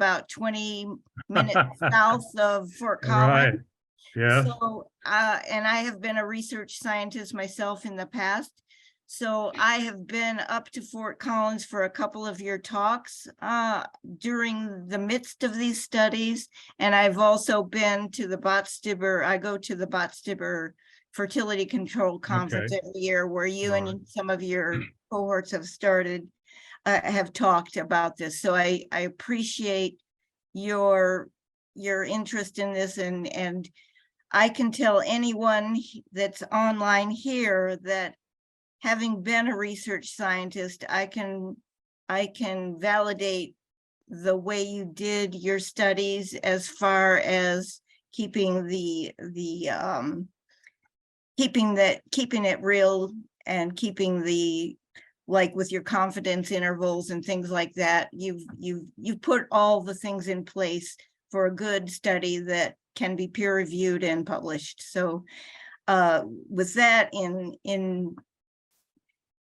about 20 minutes south of Fort Right. Collins. Yes. So, and I have been a research scientist myself in the past. So I have been up to Fort Collins for a couple of your talks during the midst of these studies. And I've also been to the I go to the Bot-Stibber Fertility Control Conference every year, where you and some of your cohorts have talked about this. So I appreciate your interest in this, and I can tell anyone that's online here that, having been a research scientist, I can validate the way you did your studies as far as keeping keeping it real, and keeping like with your confidence intervals and things like that. You've put all the things in place for a good study that can be peer reviewed and published. So with that, in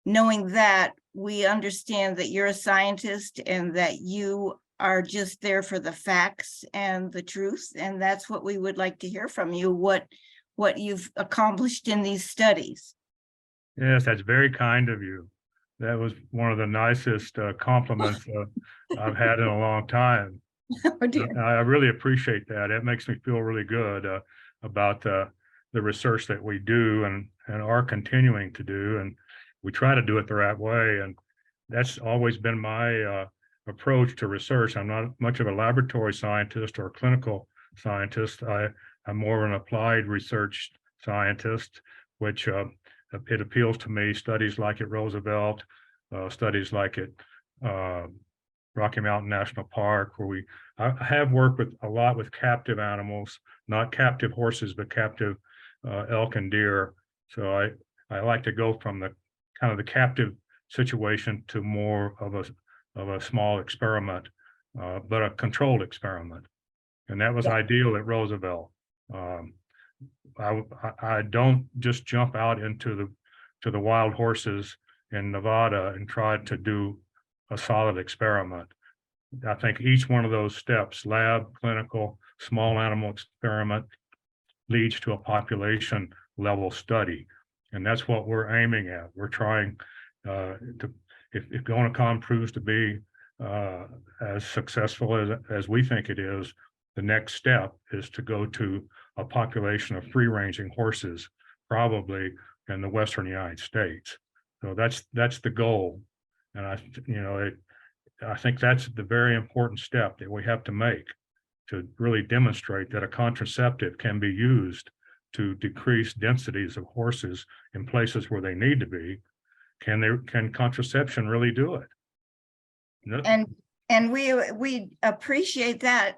knowing that, we understand that you're a scientist and that you are just there for the facts and the truth. And that's what we would like to hear from you, what you've accomplished in these studies. Yes, that's very kind of you. That was one of the nicest compliments I've had in a long time. Oh, dear. I really appreciate that. It makes me feel really good about the research that we do and are continuing to do. And we try to do it the right way. And that's always been my approach to research. I'm not much of a laboratory scientist or a clinical scientist. I'm more of an applied research scientist, which it appeals to me. Studies like at Roosevelt, studies like at Rocky Mountain National Park, where I have worked with a lot with captive animals, not captive horses, but captive elk and deer. So I like to go from the kind of the captive situation to more of a small experiment, but a controlled experiment. And that was ideal at Roosevelt. I don't just jump out into the wild horses in Nevada and try to do a solid experiment. I think each one of those steps, lab, clinical, small animal experiment, leads to a population level study. And that's what we're aiming at. We're trying if GonaCon proves to be as successful as we think it is, the next step is to go to a population of free-ranging horses, probably in the Western United States. So that's the goal. And I think that's the very important step that we have to make to really demonstrate that a contraceptive can be used to decrease densities of horses in places where they need to be. Can contraception really do it? No. And we appreciate that,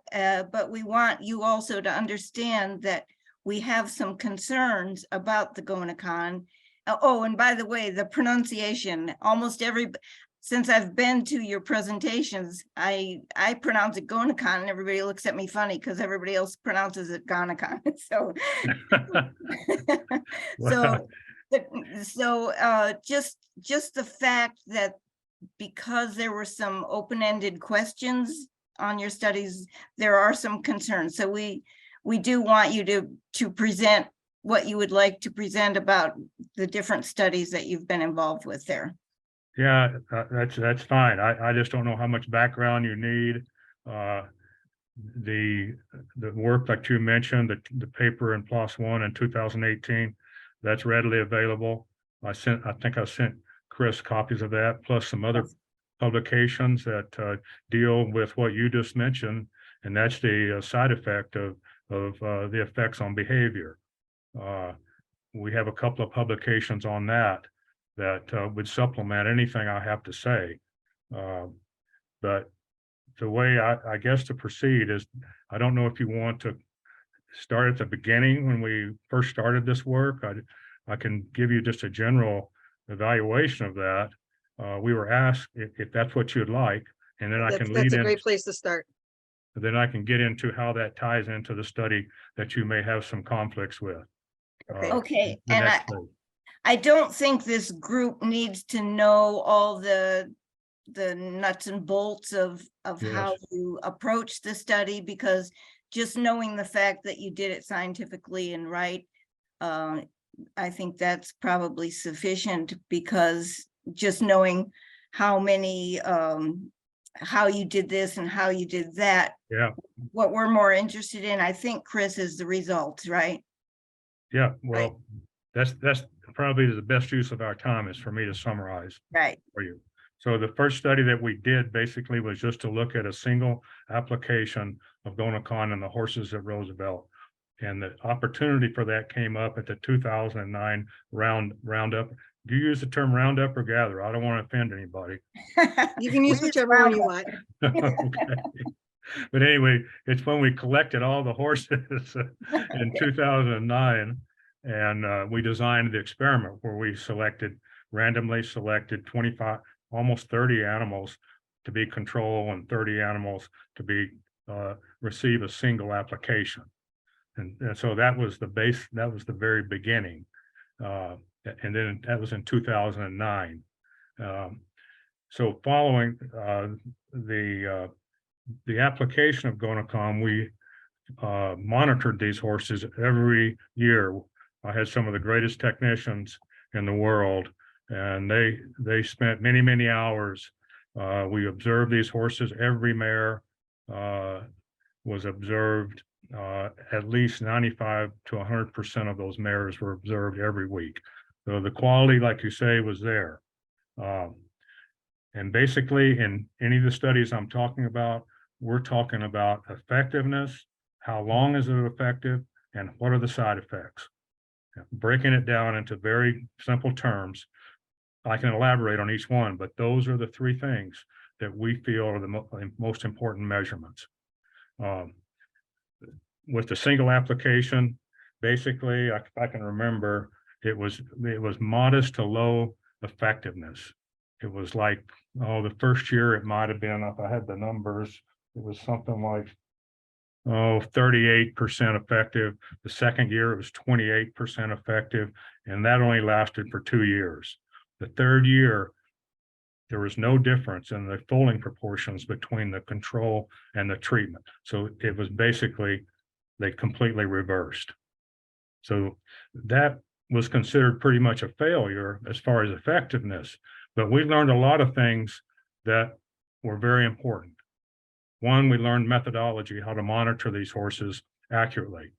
but we want you also to understand that we have some concerns about the GonaCon. Oh, and by the way, the pronunciation, since I've been to your presentations, I pronounce it GonaCon, and everybody looks at me funny because everybody else pronounces it GonaCon. So, just the fact that, because there were some open-ended questions on your studies, there are some concerns. So we do want you to present what you would like to present about the different studies that you've been involved with there. Yeah, that's fine. I just don't know how much background you need. The work that you mentioned, the paper in PLOS One in 2018, that's readily available. I think I sent Chris copies of that, plus some other publications that deal with what you just mentioned, and that's the side effect of the effects on behavior. We have a couple of publications on that would supplement anything I have to say. But the way I guess to proceed is, I don't know if you want to start at the beginning when we first started this work. I can give you just a general evaluation of that. We were asked if that's what you'd like, and then That's a great place to start. Then I can get into how that ties into the study that you may have some conflicts with. Okay, and I don't think this group needs to know all the the nuts and bolts of how Yes. you approach the study, because just knowing the fact that you did it scientifically and right, I think that's probably sufficient, because just knowing how many, how you did this and how you did that, Yeah. what we're more interested in, I think, Chris, is the results, right? Yeah. Right. Well, that's probably the best use of our time is for me to summarize Right. for you. So the first study that we did basically was just to look at a single application of GonaCon and the horses at Roosevelt. And the opportunity for that came up at the 2009 roundup. Do you use the term roundup or gather? I don't want to offend anybody. You can use whichever one you want. Okay. But anyway, it's when we collected all the horses in 2009, and we designed the experiment where we randomly selected 25, almost 30 animals to be control and 30 animals to be receive a single application. And so that was the base, that was the very beginning. And then that was in 2009. So following the application of GonaCon, we monitored these horses every year. I had some of the greatest technicians in the world, and they spent many, many hours. We observed these horses. Every mare was observed. At least 95 to 100% of those mares were observed every week. So the quality, like you say, was there. And basically, in any of the studies I'm talking about, we're talking about effectiveness, how long is it effective, and what are the side effects. Breaking it down into very simple terms, I can elaborate on each one, but those are the three things that we feel are the most important measurements. With the single application, basically, I can remember it was modest to low effectiveness. It was like, oh, the first year it might have been, if I had the numbers, it was something like, 38% effective. The second year it was 28% effective, and that only lasted for 2 years. The third year, there was no difference in the foaling proportions between the control and the treatment. So it was basically, they completely reversed. So that was considered pretty much a failure as far as effectiveness, but we learned a lot of things that were very important. One, we learned methodology, how to monitor these horses accurately,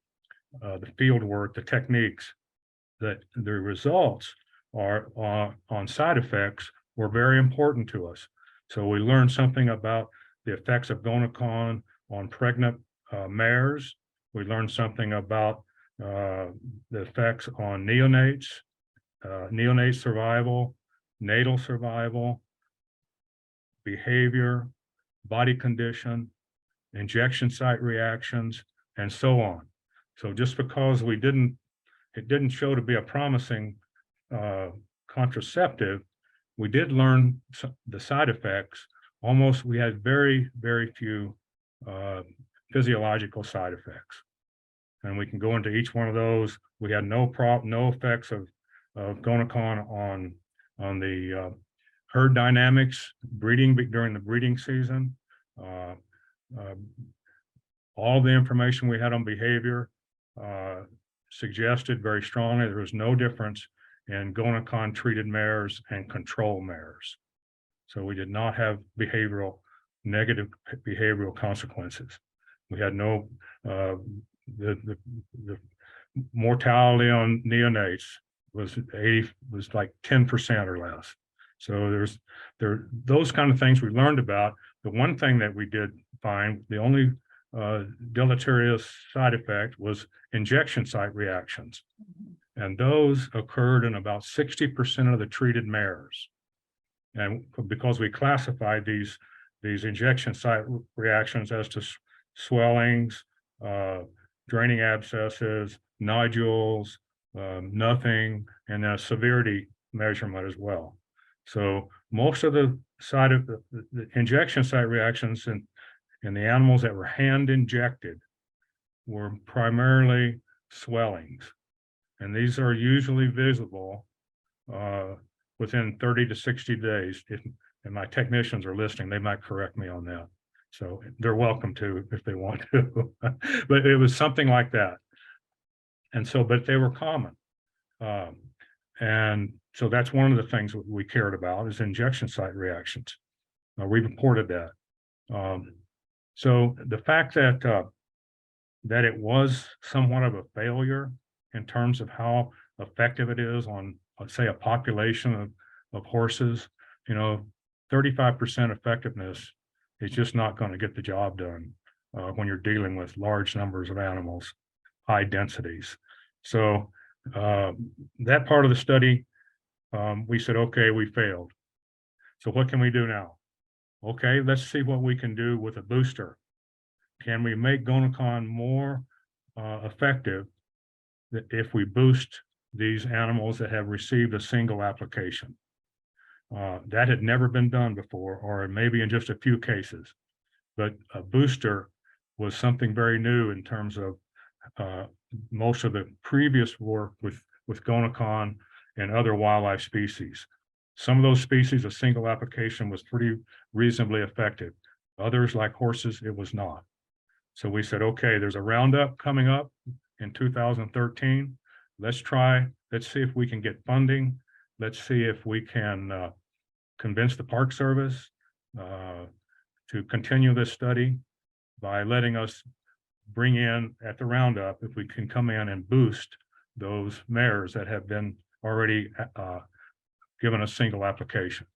the field work, the techniques, that the results are on side effects were very important to us. So we learned something about the effects of GonaCon on pregnant mares. We learned something about the effects on neonates, neonate survival, natal survival, behavior, body condition, injection site reactions, and so on. So just because it didn't show to be a promising contraceptive, we did learn the side effects. Almost, we had very, very few physiological side effects. And we can go into each one of those. We had no effects of GonaCon on the herd dynamics, breeding during the breeding season. All the information we had on behavior suggested very strongly there was no difference in GonaCon treated mares and control mares. So we did not have negative behavioral consequences. We had no, the mortality on neonates was like 10% or less. So those kind of things we learned about. The one thing that we did find, the only deleterious side effect was injection site reactions. And those occurred in about 60% of the treated mares. And because we classified these injection site reactions as to swellings, draining abscesses, nodules, nothing, and a severity measurement as well. So most of the injection site reactions in the animals that were hand injected were primarily swellings. And these are usually visible within 30 to 60 days. and my technicians are listening, they might correct me on that. So they're welcome to if they want to, but it was something like that. And so, but they were common. And so that's one of the things that we cared about is injection site reactions. We reported that. So the fact that that it was somewhat of a failure in terms of how effective it is on, let's say, a population of horses, 35% effectiveness is just not going to get the job done when you're dealing with large numbers of animals, high densities. So that part of the study, we said, okay, we failed. So what can we do now? Okay, let's see what we can do with a booster. Can we make GonaCon more effective if we boost these animals that have received a single application? That had never been done before, or maybe in just a few cases. But a booster was something very new in terms of most of the previous work with GonaCon and other wildlife species. Some of those species, a single application was pretty reasonably effective. Others, like horses, it was not. So we said, okay, there's a roundup coming up in 2013. Let's see if we can get funding. Let's see if we can convince the Park Service to continue this study by letting us bring in at the roundup, if we can come in and boost those mares that have been already given a single application.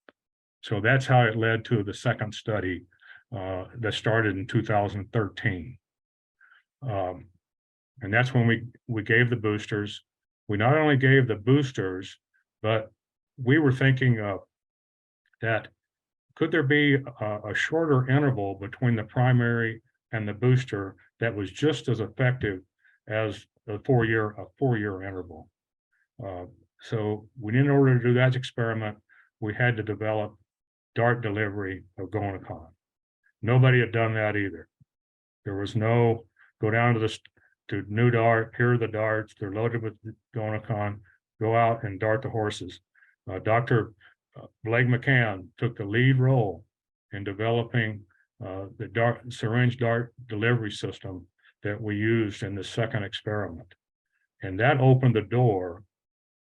So that's how it led to the second study that started in 2013. And that's when we gave the boosters. We not only gave the boosters, but we were thinking of that could there be a shorter interval between the primary and the booster that was just as effective as a four-year interval. So in order to do that experiment, we had to develop dart delivery of GonaCon. Nobody had done that either. There was no go down to new dart, here are the darts, they're loaded with GonaCon, go out and dart the horses. Dr. Blake McCann took the lead role in developing the syringe dart delivery system that we used in the second experiment. And that opened the door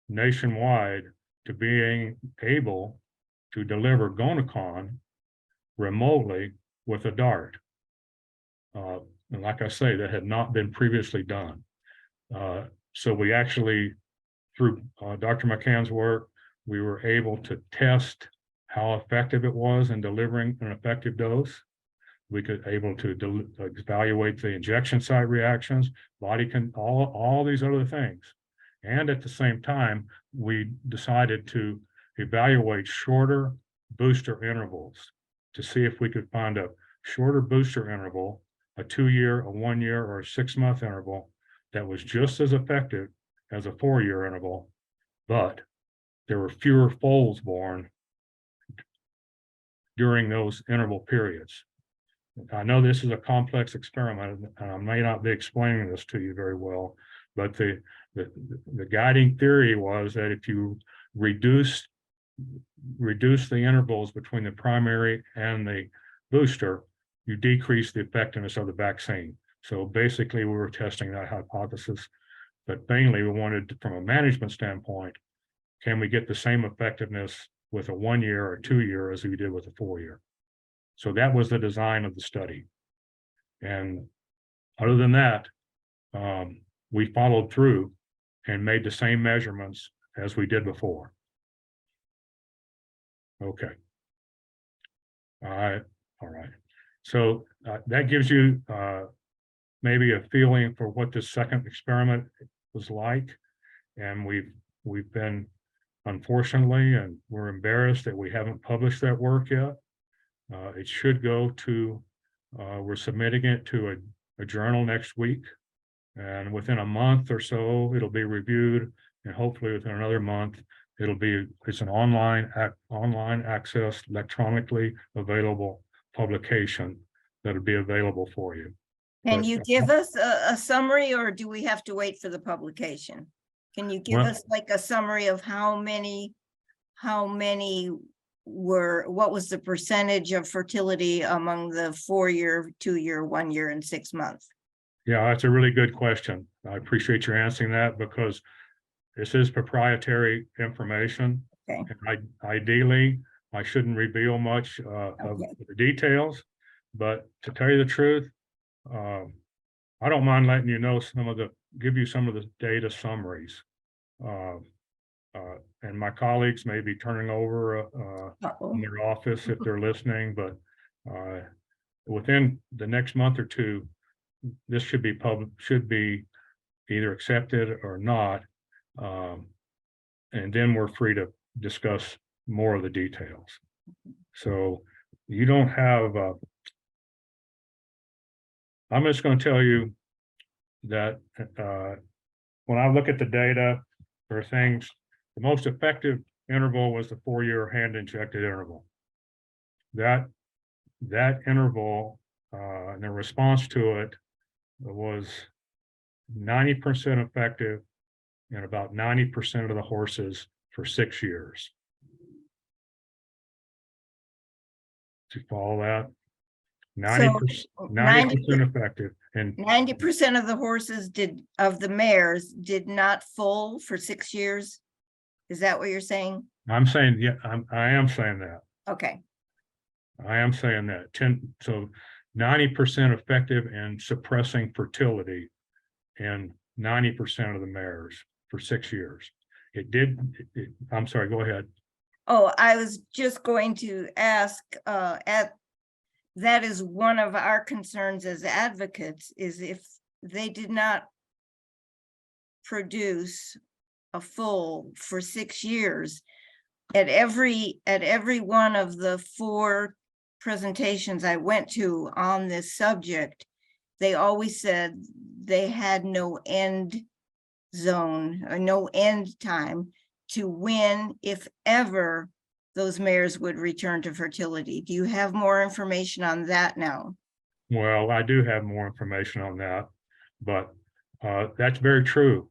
nationwide to being able to deliver GonaCon remotely with a dart. And like I say, that had not been previously done. So we actually, through Dr. McCann's work, we were able to test how effective it was in delivering an effective dose. We could able to evaluate the injection site reactions, all these other things. And at the same time, we decided to evaluate shorter booster intervals to see if we could find a shorter booster interval, a 2-year, a 1-year, or a 6-month interval that was just as effective as a 4-year interval, but there were fewer foals born during those interval periods. I know this is a complex experiment, and I may not be explaining this to you very well, but the guiding theory was that if you reduce the intervals between the primary and the booster, you decrease the effectiveness of the vaccine. So basically, we were testing that hypothesis, but mainly we wanted, from a management standpoint, can we get the same effectiveness with a 1-year or 2-year as we did with a 4-year? So that was the design of the study. And other than that, we followed through and made the same measurements as we did before. Okay. All right. So that gives you maybe a feeling for what this second experiment was like. And we've been, unfortunately, and we're embarrassed that we haven't published that work yet. It should go to, we're submitting it to a journal next week. And within a month or so, it'll be reviewed. And hopefully within another month, it's an online access, electronically available publication that'll be available for you. Can you give us a summary, or do we have to wait for the publication? Can you give us like a summary of how many what was the percentage of fertility among the 4-year, 2-year, 1-year, and 6-month? Yeah, that's a really good question. I appreciate your answering that because this is proprietary information. Okay. And ideally, I shouldn't reveal much of Okay. the details, but to tell you the truth, I don't mind letting you know give you some of the data summaries. And my colleagues may be turning over Uh-oh. in their office if they're listening, but within the next month or two, this should be either accepted or not. And then we're free to discuss more of the details. So you don't have, I'm just going to tell you that when I look at the data, there are things, the most effective interval was the 4-year hand injected interval. That interval and the response to it was 90% effective in about 90% of the horses for 6 years. Do you follow that? 90% effective. And 90% of the horses of the mares did not foal for 6 years. Is that what you're saying? I'm saying, yeah, I am saying that. Okay. I am saying that 90% effective in suppressing fertility in 90% of the mares for 6 years. I'm sorry, go ahead. Oh, I was just going to ask, that is one of our concerns as advocates, is if they did not produce a foal for 6 years, at every one of the 4 presentations I went to on this subject, they always said they had no end zone or no end time to when, if ever, those mares would return to fertility. Do you have more information on that now? Well, I do have more information on that, but that's very true.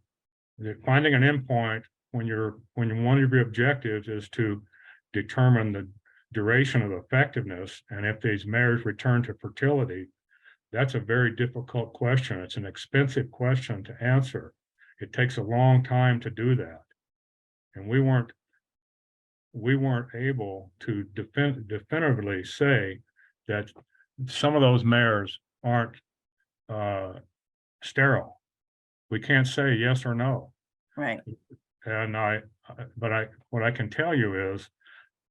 Finding an endpoint when one of your objectives is to determine the duration of effectiveness, and if these mares return to fertility, that's a very difficult question. It's an expensive question to answer. It takes a long time to do that, and we weren't able to definitively say that some of those mares aren't sterile. We can't say yes or no. Right. And what I can tell you is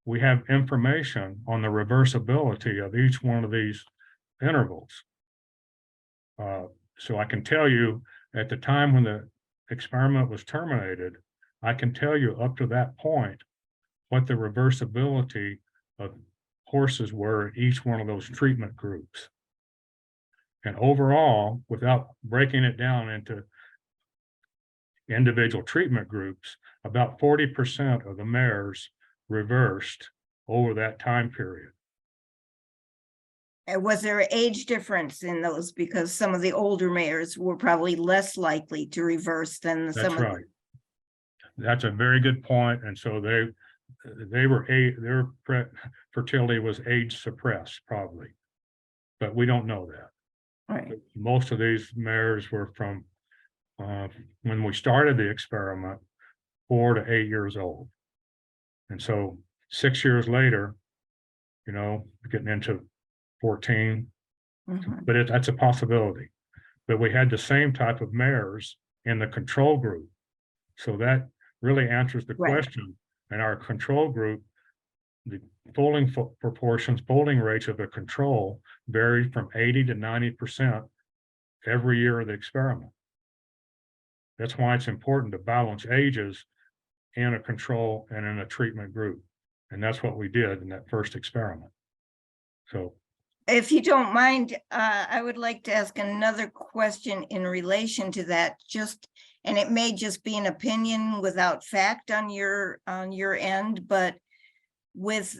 we have information on the reversibility of each one of these intervals. So I can tell you at the time when the experiment was terminated, I can tell you up to that point what the reversibility of horses were in each one of those treatment groups. And overall, without breaking it down into individual treatment groups, about 40% of the mares reversed over that time period. And was there an age difference in those? Because some of the older mares were probably less likely to reverse than That's some of right. That's a very good point. And so their fertility was age suppressed probably, but we don't know that. Right. Most of these mares were from when we started the experiment, 4 to 8 years old. And so 6 years later, getting into 14, but that's a possibility. But we had the same type of mares in the control group. So that really answers the question. In our control group, the folding rates of the control varied from 80 to 90% every year of the experiment. That's why it's important to balance ages in a control and in a treatment group. And that's what we did in that first experiment. So if you don't mind, I would like to ask another question in relation to that, and it may just be an opinion without fact on your end, but with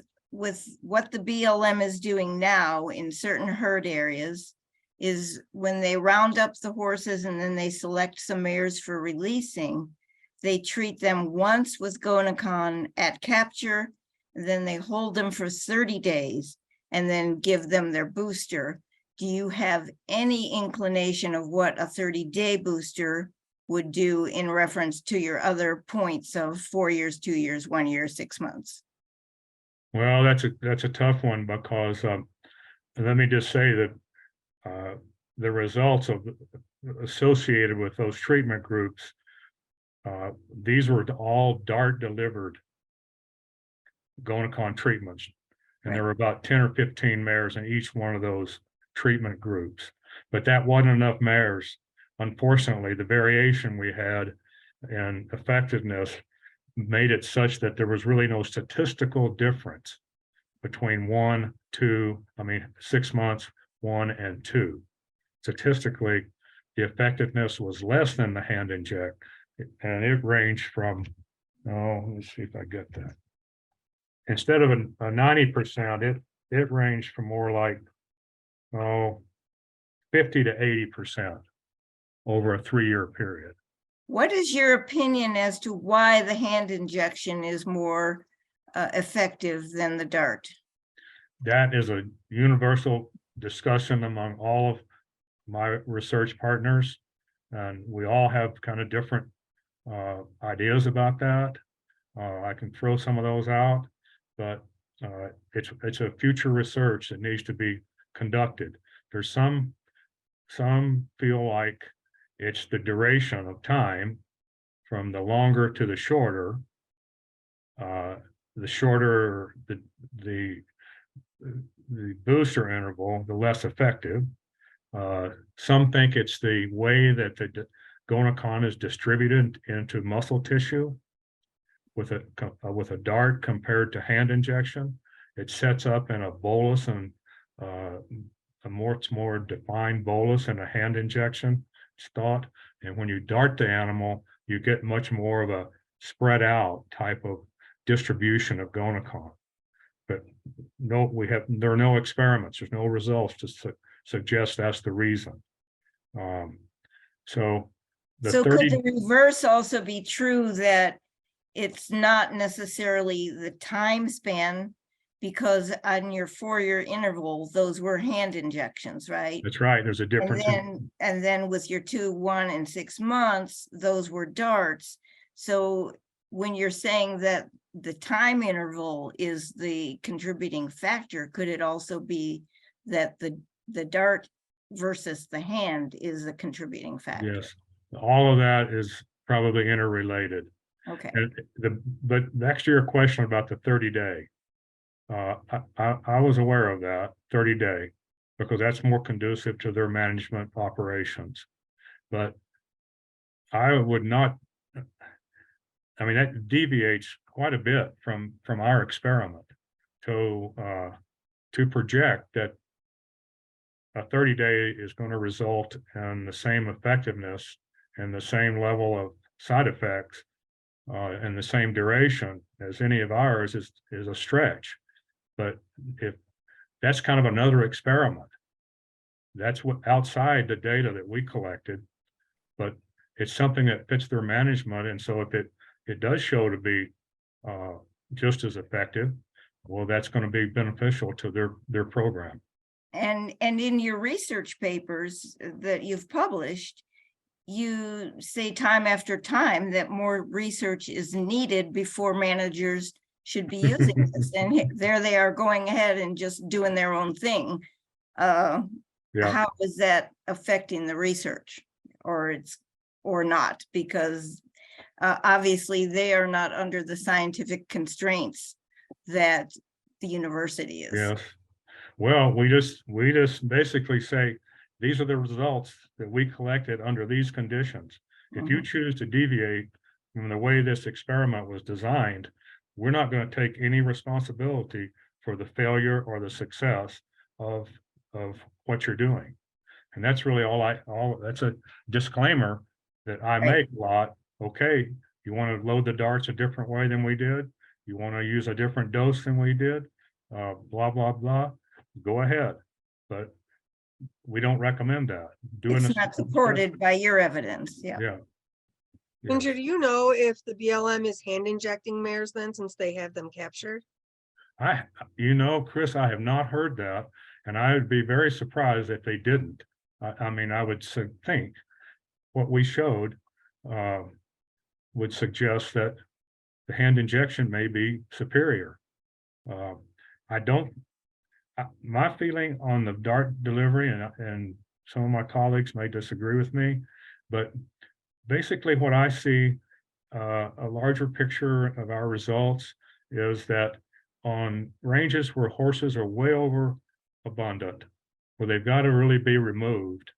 what the BLM is doing now in certain herd areas is when they round up the horses and then they select some mares for releasing, they treat them once with GonaCon at capture then they hold them for 30 days and then give them their booster. Do you have any inclination of what a 30-day booster would do in reference to your other points of 4 years, 2 years, 1 year, 6 months? Well, that's a tough one because let me just say that the results associated with those treatment groups, these were all DART delivered GonaCon treatments. And there were about 10 or 15 mares in each one of those treatment groups. But that wasn't enough mares. Unfortunately, the variation we had in effectiveness made it such that there was really no statistical difference between 6 months, 1 and 2. Statistically, the effectiveness was less than the hand inject, and it ranged from, let me see if I get that. Instead of a 90%, it ranged from more like 50 to 80% over a 3-year period. What is your opinion as to why the hand injection is more effective than the DART? That is a universal discussion among all of my research partners, and we all have kind of different ideas about that. I can throw some of those out, but it's a future research that needs to be conducted. There's some feel like it's the duration of time from the longer to the shorter. The shorter the booster interval, the less effective. Some think it's the way that the GonaCon is distributed into muscle tissue with a DART compared to hand injection. It sets up in a bolus and a more defined bolus in a hand injection, it's thought. And when you DART the animal, you get much more of a spread out type of distribution of GonaCon. But there are no experiments, there's no results to suggest that's the reason. So could the reverse also be true, that it's not necessarily the time span, because on your 4-year interval, those were hand injections, right? That's right, there's a difference. And then with your 2, 1, and 6 months, those were DARTs. So when you're saying that the time interval is the contributing factor, could it also be that the DART versus the hand is a contributing factor? Yes, all of that is probably interrelated. Okay. But next to your question about the 30-day, I was aware of that 30-day because that's more conducive to their management operations. But I would not, I mean, that deviates quite a bit from our experiment to project that a 30-day is going to result in the same effectiveness and the same level of side effects and the same duration as any of ours is a stretch. But if that's kind of another experiment, that's what outside the data that we collected, but it's something that fits their management. And so if it does show to be just as effective, well, that's going to be beneficial to their program. And in your research papers that you've published, you say time after time that more research is needed before managers should be using this. And there they are going ahead and just doing their own thing. How is that affecting the research, or not? Because obviously they are not under the scientific constraints that the university is. Yes. Well, we just basically say these are the results that we collected under these conditions. If you choose to deviate from the way this experiment was designed, we're not going to take any responsibility for the failure or the success of what you're doing. And that's really that's a disclaimer that I make a lot. Okay, you want to load the darts a different way than we did? You want to use a different dose than we did? Blah, blah, blah. Go ahead. But we don't recommend that. It's not supported by your evidence. Yeah. Ginger, do you know if the BLM is hand injecting mares then, since they have them captured? Chris, I have not heard that, and I would be very surprised if they didn't. I mean, I would think what we showed would suggest that the hand injection may be superior. I don't, my feeling on the dart delivery, and some of my colleagues may disagree with me, but basically what I see, a larger picture of our results is that on ranges where horses are way over abundant, where they've got to really be removed,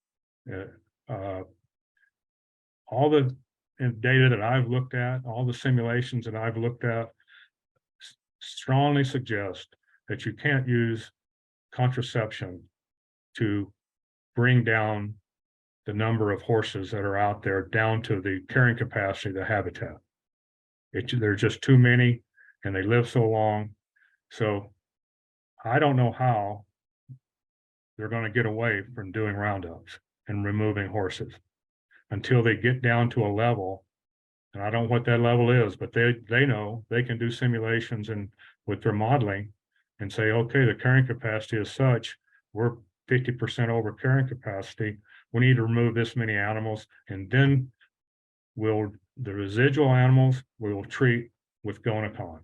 all the data that I've looked at, all the simulations that I've looked at strongly suggest that you can't use contraception to bring down the number of horses that are out there down to the carrying capacity of the habitat. There's just too many and they live so long. So I don't know how they're going to get away from doing roundups and removing horses until they get down to a level. And I don't know what that level is, but they know they can do simulations and with their modeling and say, okay, the carrying capacity is such, we're 50% over carrying capacity. We need to remove this many animals, and then the residual animals we will treat with GonaCon.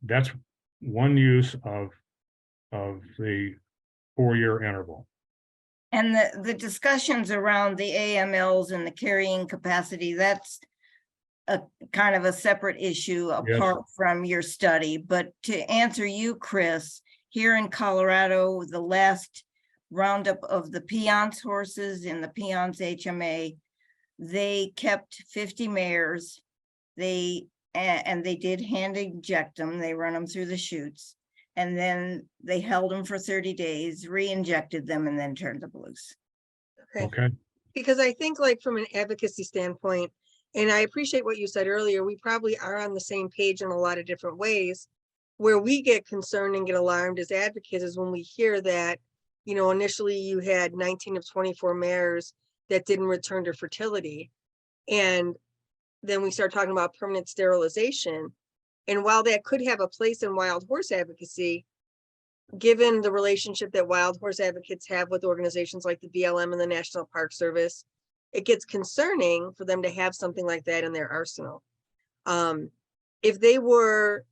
That's one use of the 4-year interval. And the discussions around the AMLs and the carrying capacity, that's a kind of a separate issue apart from your study. But to answer you, Chris, here in Colorado, the last roundup of the peons horses in the peons HMA, they kept 50 mares. And they did hand inject them. They run them through the chutes. And then they held them for 30 days, re-injected them, and then turned them loose. Okay. Because I think, like, from an advocacy standpoint, and I appreciate what you said earlier, we probably are on the same page in a lot of different ways. Where we get concerned and get alarmed as advocates is when we hear that, initially you had 19 of 24 mares that didn't return to fertility. And then we start talking about permanent sterilization. And while that could have a place in wild horse advocacy, given the relationship that wild horse advocates have with organizations like the BLM and the National Park Service, it gets concerning for them to have something like that in their arsenal. If they were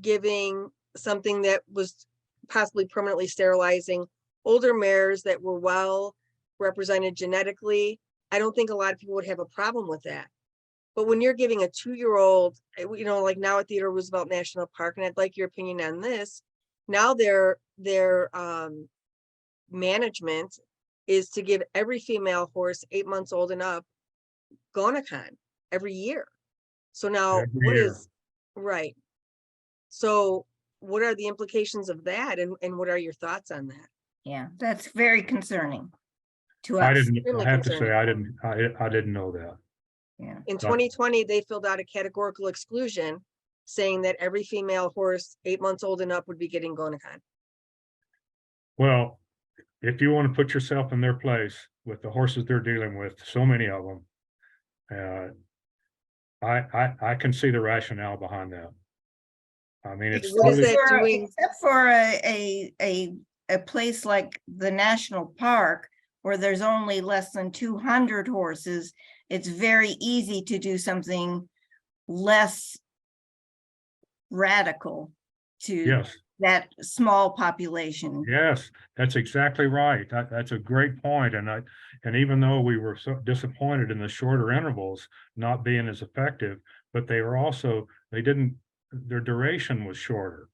giving something that was possibly permanently sterilizing older mares that were well represented genetically, I don't think a lot of people would have a problem with that. But when you're giving a 2-year-old, like now at Theodore Roosevelt National Park, and I'd like your opinion on this, now their management is to give every female horse 8 months old and up GonaCon every year. So now right. So what are the implications of that? And what are your thoughts on that? Yeah, that's very concerning to I us. have to say, I didn't know that. Yeah. In 2020, they filled out a categorical exclusion saying that every female horse 8 months old and up would be getting GonaCon. Well, if you want to put yourself in their place with the horses they're dealing with, so many of them, I can see the rationale behind that. I mean, it's what is that doing? Except for a place like the national park where there's only less than 200 horses, it's very easy to do something less radical to that small population. Yes, that's exactly right. That's a great point. And even though we were so disappointed in the shorter intervals not being as effective, but their duration was shorter.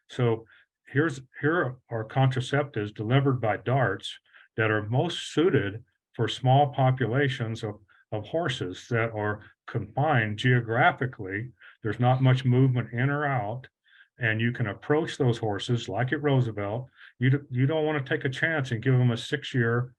So here are contraceptives delivered by darts that are most suited for small populations of horses that are confined geographically. There's not much movement in or out, and you can approach those horses like at Roosevelt. You don't want to take a chance and give them a 6-year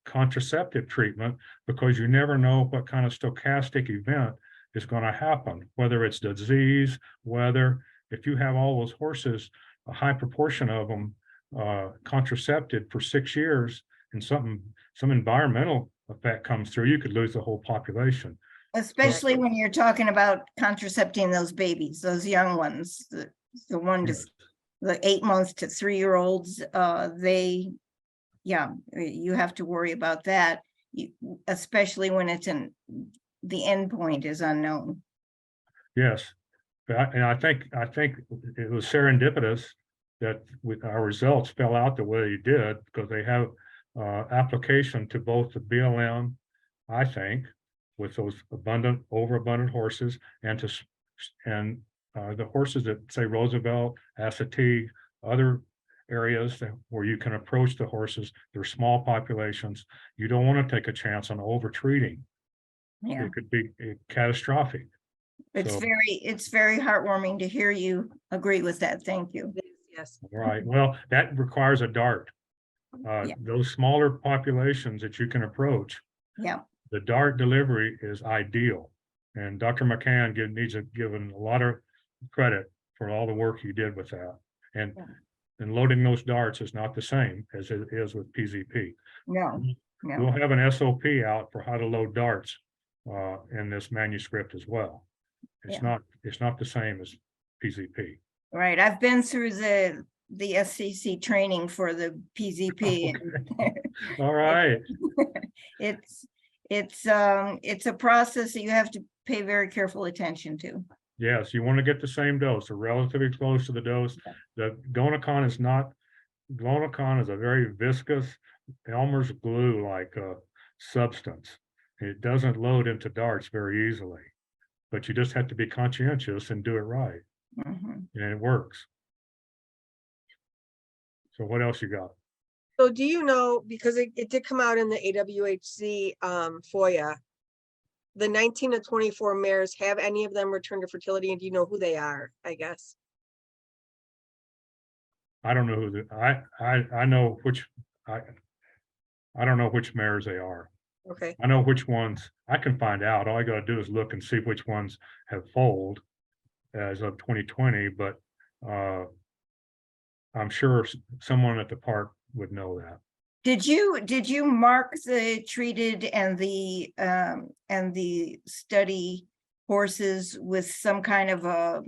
contraceptive treatment, because you never know what kind of stochastic event is going to happen, whether it's disease, weather. If you have all those horses, a high proportion of them contracepted for 6 years, and some environmental effect comes through, you could lose the whole population. Especially when you're talking about contracepting those babies, those young ones, the 8 months to 3-year-olds, you have to worry about that, especially when the end point is unknown. Yes, and I think it was serendipitous that our results fell out the way they did, because they have application to both the BLM, I think, with those overabundant horses, and the horses that say Roosevelt, Assateague, other areas where you can approach the horses. They're small populations. You don't want to take a chance on overtreating. Yeah, It could be catastrophic. it's So- very heartwarming to hear you agree with that. Thank you. Yes. Right, well, that requires a dart. Yeah. Those smaller populations that you can approach, Yeah, the dart delivery is ideal. And Dr. McCann needs to give him a lot of credit for all the work he did with that. And loading those darts is not the same as it is with PZP. no, We'll have an SOP out for how to load darts in this manuscript as well. It's not the same as PZP. right. I've been through the SCC training for the PZP. All right. It's a process that you have to pay very careful attention to. Yes, you want to get the same dose, or relatively close to the dose. The GonaCon is a very viscous Elmer's glue like substance. It doesn't load into darts very easily, but you just have to be conscientious and do it right, Mhm. and it works. So what else you got? So do you know, because it did come out in the AWHC FOIA, the 19 to 24 mares, have any of them returned to fertility, and do you know who they are, I guess? I don't know who I know which I don't know which mares they are. Okay, I know which ones I can find out. All I gotta do is look and see which ones have foaled as of 2020, but I'm sure someone at the park would know that. Did you mark the treated and the study horses with some kind of a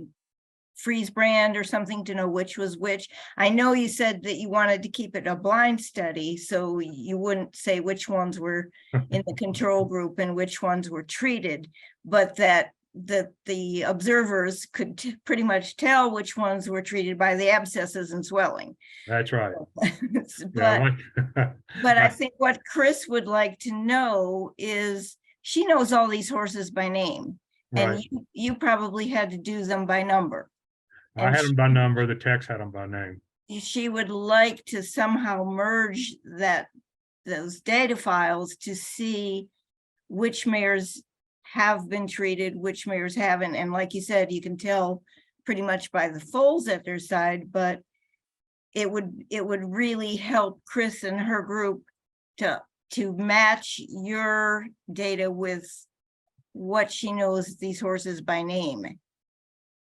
freeze brand or something to know which was which? I know you said that you wanted to keep it a blind study, so you wouldn't say which ones were in the control group and which ones were treated, but that the observers could pretty much tell which ones were treated by the abscesses and swelling. That's right. But I think what Chris would like to know is, she knows all these horses by name, and Right. you probably had to do them by number. I had them by number, the text had them by name. She would like to somehow merge those data files to see which mares have been treated, which mares haven't. And like you said, you can tell pretty much by the foals at their side, but it would really help Chris and her group to match your data with what she knows these horses by name.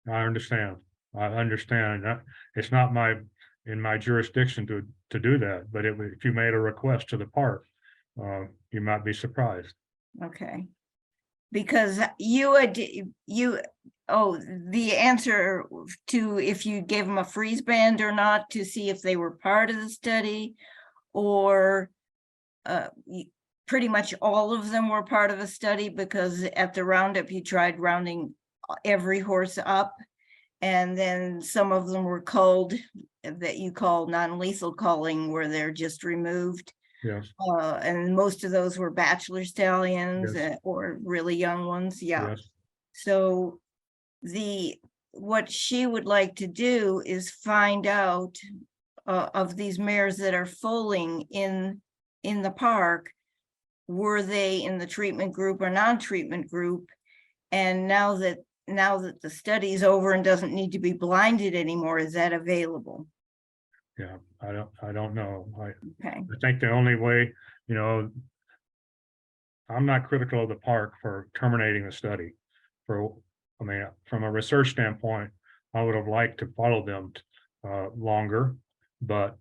I understand. It's not in my jurisdiction to do that, but if you made a request to the park, you might be surprised. Okay. Because the answer to if you gave them a freeze band or not to see if they were part of the study, or pretty much all of them were part of a study, because at the roundup you tried rounding every horse up, and then some of them were culled, that you call non-lethal culling, where they're just removed. Yes. And most of those were bachelor stallions. Yes. Or really young ones. Yeah. Yes. So what she would like to do is find out of these mares that are foaling in the park, were they in the treatment group or non-treatment group? And now that the study's over and doesn't need to be blinded anymore, is that available? Yeah, I don't know. Okay. I think the only way, I'm not critical of the park for terminating the study. From a research standpoint, I would have liked to follow them longer, but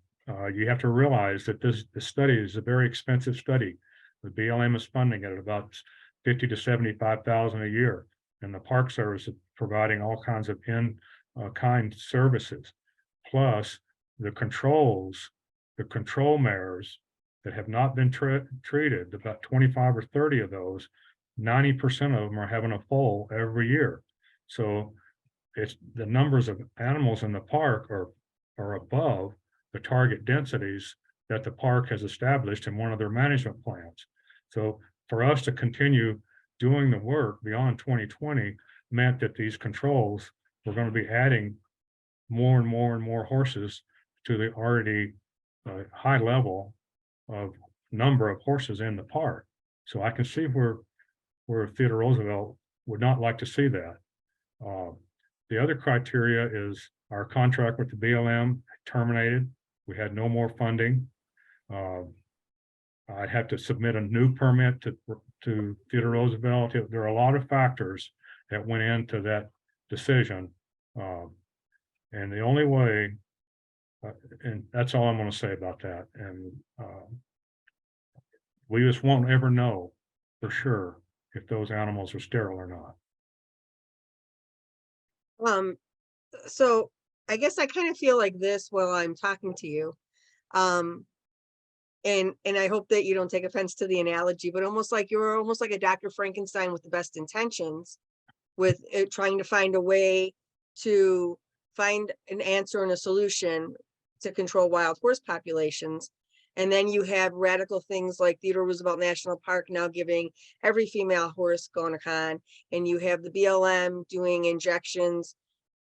you have to realize that this study is a very expensive study. The BLM is funding it at about 50 to 75,000 a year. And the Park Service is providing all kinds of kind services. Plus the control mares that have not been treated, about 25 or 30 of those, 90% of them are having a foal every year. So it's the numbers of animals in the park are above the target densities that the park has established in one of their management plans. So for us to continue doing the work beyond 2020 meant that these controls were going to be adding more and more and more horses to the already high level of number of horses in the park. So I can see where Theodore Roosevelt would not like to see that. The other criteria is our contract with the BLM terminated. We had no more funding. I'd have to submit a new permit to Theodore Roosevelt. There are a lot of factors that went into that decision. And the only way, and that's all I'm going to say about that. And we just won't ever know for sure if those animals are sterile or not. So I guess I kind of feel like this while I'm talking to you. And I hope that you don't take offense to the analogy, but you're almost like a Dr. Frankenstein with the best intentions, with it, trying to find a way to find an answer and a solution to control wild horse populations. And then you have radical things like Theodore Roosevelt National Park now giving every female horse GonaCon, and you have the BLM doing injections,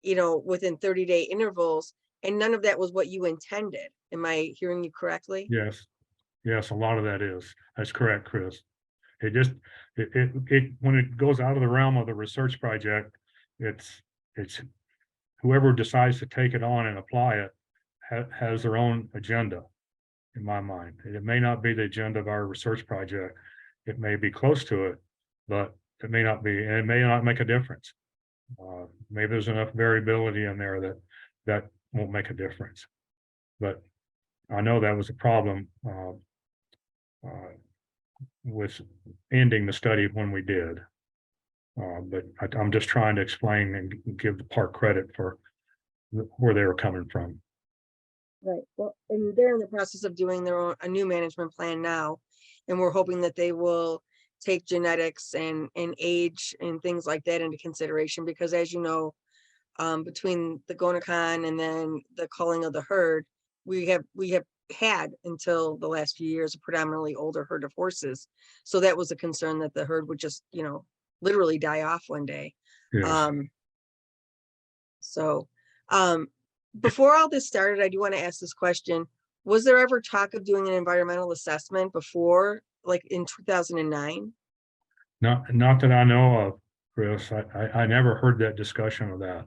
within 30-day intervals, and none of that was what you intended. Am I hearing you correctly? Yes, a lot of that's correct, Chris. It just, when it goes out of the realm of the research project, it's whoever decides to take it on and apply it has their own agenda, in my mind. It may not be the agenda of our research project. It may be close to it, but it may not be, and it may not make a difference. Maybe there's enough variability in there that won't make a difference. But I know that was a problem with ending the study when we did. But I'm just trying to explain and give the park credit for where they were coming from. Right. Well, and they're in the process of doing a new management plan now, and we're hoping that they will take genetics and age and things like that into consideration, because as you know, between the GonaCon and then the culling of the herd, we have had until the last few years a predominantly older herd of horses. So that was a concern that the herd would just, literally die off one day. Yes. Before all this started, I do want to ask this question. Was there ever talk of doing an environmental assessment before, like in 2009? Not that I know of, Chris. I never heard that discussion of that.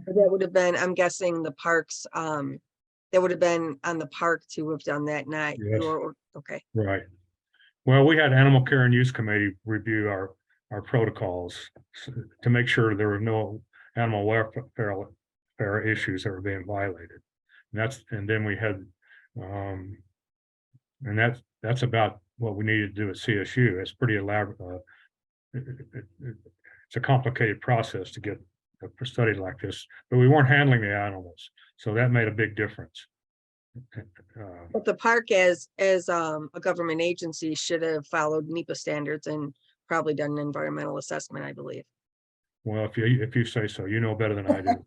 That would have been, I'm guessing, the parks, that would have been on the park to have done that night. Yes. Okay. Right. Well, we had Animal Care and Use Committee review our protocols to make sure there were no animal welfare issues that were being violated. And then we had, and that's about what we needed to do at CSU. It's pretty elaborate. It's a complicated process to get a study like this, but we weren't handling the animals, so that made a big difference. But the park, as a government agency, should have followed NEPA standards and probably done an environmental assessment, I believe. Well, if you say so, you know better than I do.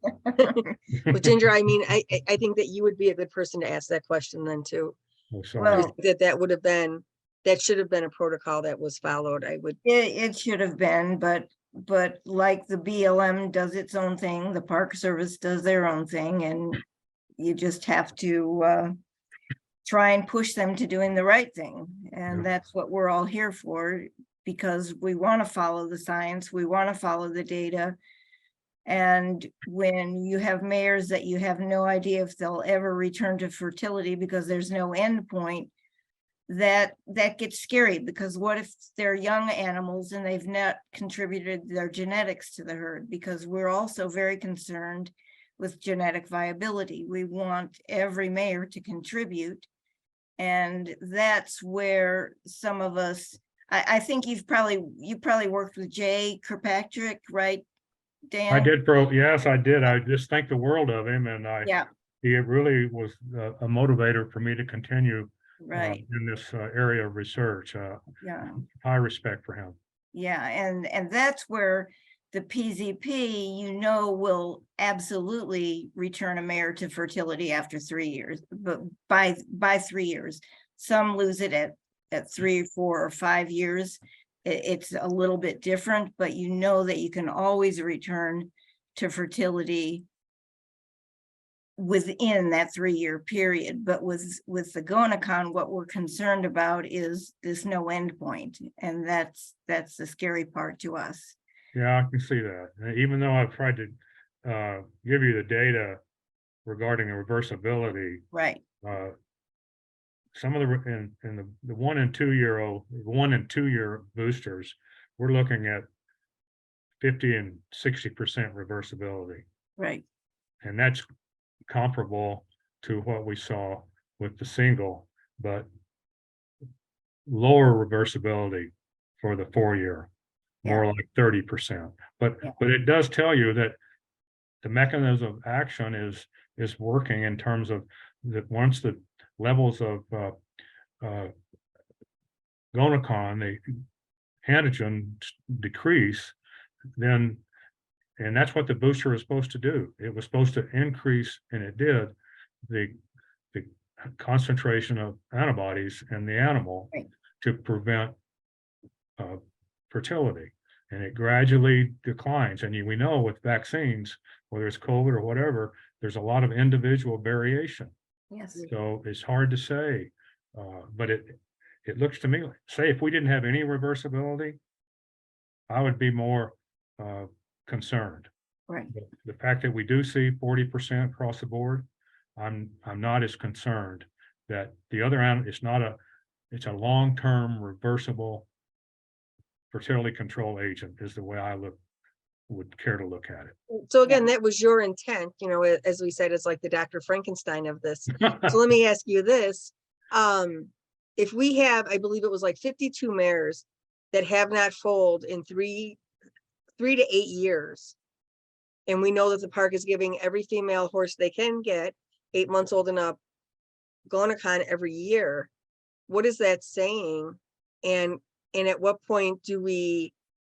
But Ginger, I mean, I think that you would be a good person to ask that question then too. Well, That should have been a protocol that was followed. it should have been, but like the BLM does its own thing, the Park Service does their own thing, and you just have to try and push them to doing the right thing. And that's what we're all here for, because we want to follow the science, we want to follow the data. And when you have mares that you have no idea if they'll ever return to fertility because there's no end point, that gets scary, because what if they're young animals and they've not contributed their genetics to the herd? Because we're also very concerned with genetic viability. We want every mare to contribute. And that's where some of us, I think you probably worked with Jay Kirkpatrick, right, Dan? I did yes, I did. I just think the world of him, and Yeah, he really was a motivator for me to continue right, in this area of research. yeah. High respect for him. Yeah, and that's where the PZP, will absolutely return a mare to fertility after 3 years, but by 3 years. Some lose it at 3, 4, or 5 years. It's a little bit different, but that you can always return to fertility within that 3-year period. But with the GonaCon, what we're concerned about is this no end point, and that's the scary part to us. Yeah, I can see that. Even though I've tried to give you the data regarding the reversibility, Right, some of the 1 and 2 year old, 1 and 2 year boosters, we're looking at 50 and 60% reversibility. right, And that's comparable to what we saw with the single, but lower reversibility for the 4-year, more Yeah. like 30%. But Yeah. it does tell you that the mechanism of action is working in terms of that once the levels of GonaCon, the antigen decrease, then, and that's what the booster is supposed to do. It was supposed to increase, and it did, the concentration of antibodies in the animal Right. to prevent fertility. And it gradually declines. And we know with vaccines, whether it's COVID or whatever, there's a lot of individual variation. yes, So it's hard to say, but it looks to me, say if we didn't have any reversibility, I would be more concerned. right, But the fact that we do see 40% across the board, I'm not as concerned that the other end, it's a long-term reversible fertility control agent is the way I would care to look at So again, that was your intent, as we said, it's like the Dr. Frankenstein of this. So let me ask you this. If we have, I believe it was like 52 mares that have not foaled in 3 to 8 years. And we know that the park is giving every female horse they can get 8 months old and up GonaCon every year. What is that saying? And at what point do we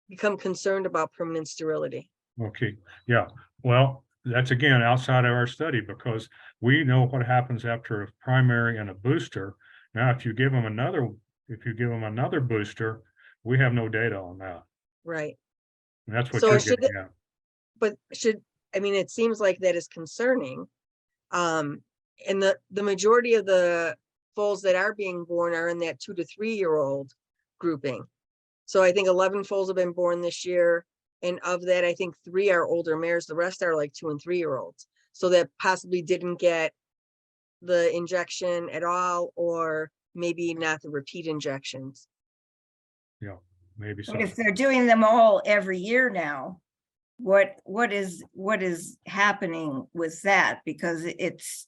become concerned about permanent sterility? Okay, yeah. Well, that's again outside of our study because we know what happens after a primary and a booster. Now, if you give them another booster, we have no data on that. Right. And that's what So you're should getting at. But it seems like that is concerning. And the majority of the foals that are being born are in that 2 to 3 year old grouping. So I think 11 foals have been born this year. And of that, I think 3 are older mares. The rest are like 2 and 3 year olds. So that possibly didn't get the injection at all, or maybe not the repeat injections. Yeah, maybe so. but if they're doing them all every year now, what is happening with that? Because it's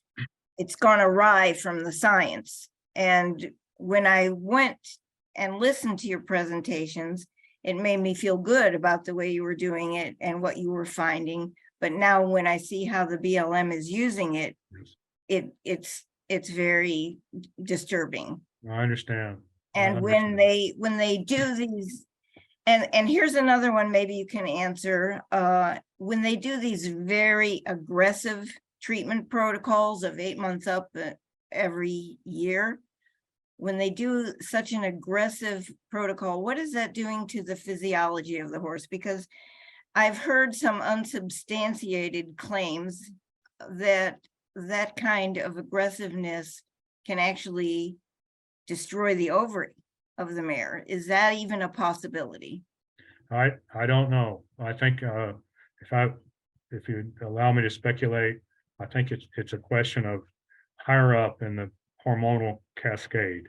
gone awry from the science. And when I went and listened to your presentations, it made me feel good about the way you were doing it and what you were finding. But now when I see how the BLM is using it, Yes. it's very disturbing. I understand. And when they do these, and here's another one maybe you can answer, when they do these very aggressive treatment protocols of 8 months up every year, when they do such an aggressive protocol, what is that doing to the physiology of the horse? Because I've heard some unsubstantiated claims that that kind of aggressiveness can actually destroy the ovary of the mare. Is that even a possibility? I don't know. I think if you allow me to speculate, I think it's a question of higher up in the hormonal cascade,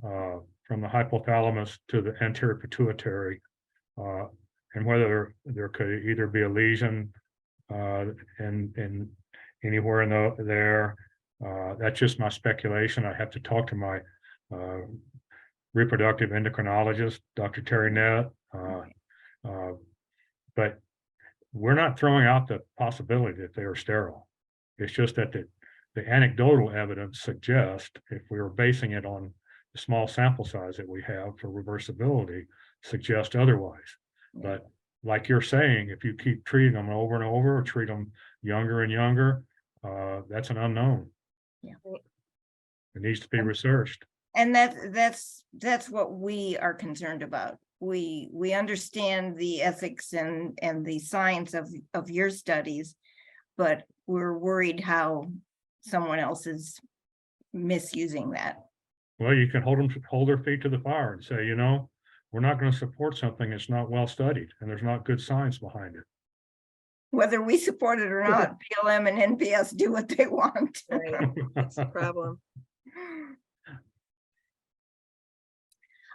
from the hypothalamus to the anterior pituitary, and whether there could either be a lesion in anywhere in there. That's just my speculation. I have to talk to my reproductive endocrinologist, Dr. Terry Nett. But we're not throwing out the possibility that they are sterile. It's just that the anecdotal evidence suggests, if we were basing it on the small sample size that we have for reversibility, suggests otherwise. But like you're saying, if you keep treating them over and over, or treat them younger and younger, that's an unknown. Yeah. It needs to be researched. And that's what we are concerned about. We understand the ethics and the science of your studies, but we're worried how someone else is misusing that. Well, you can hold their feet to the fire and say, we're not going to support something that's not well studied and there's not good science behind it. Whether we support it or not, BLM and NPS do what they want. Right. That's the problem.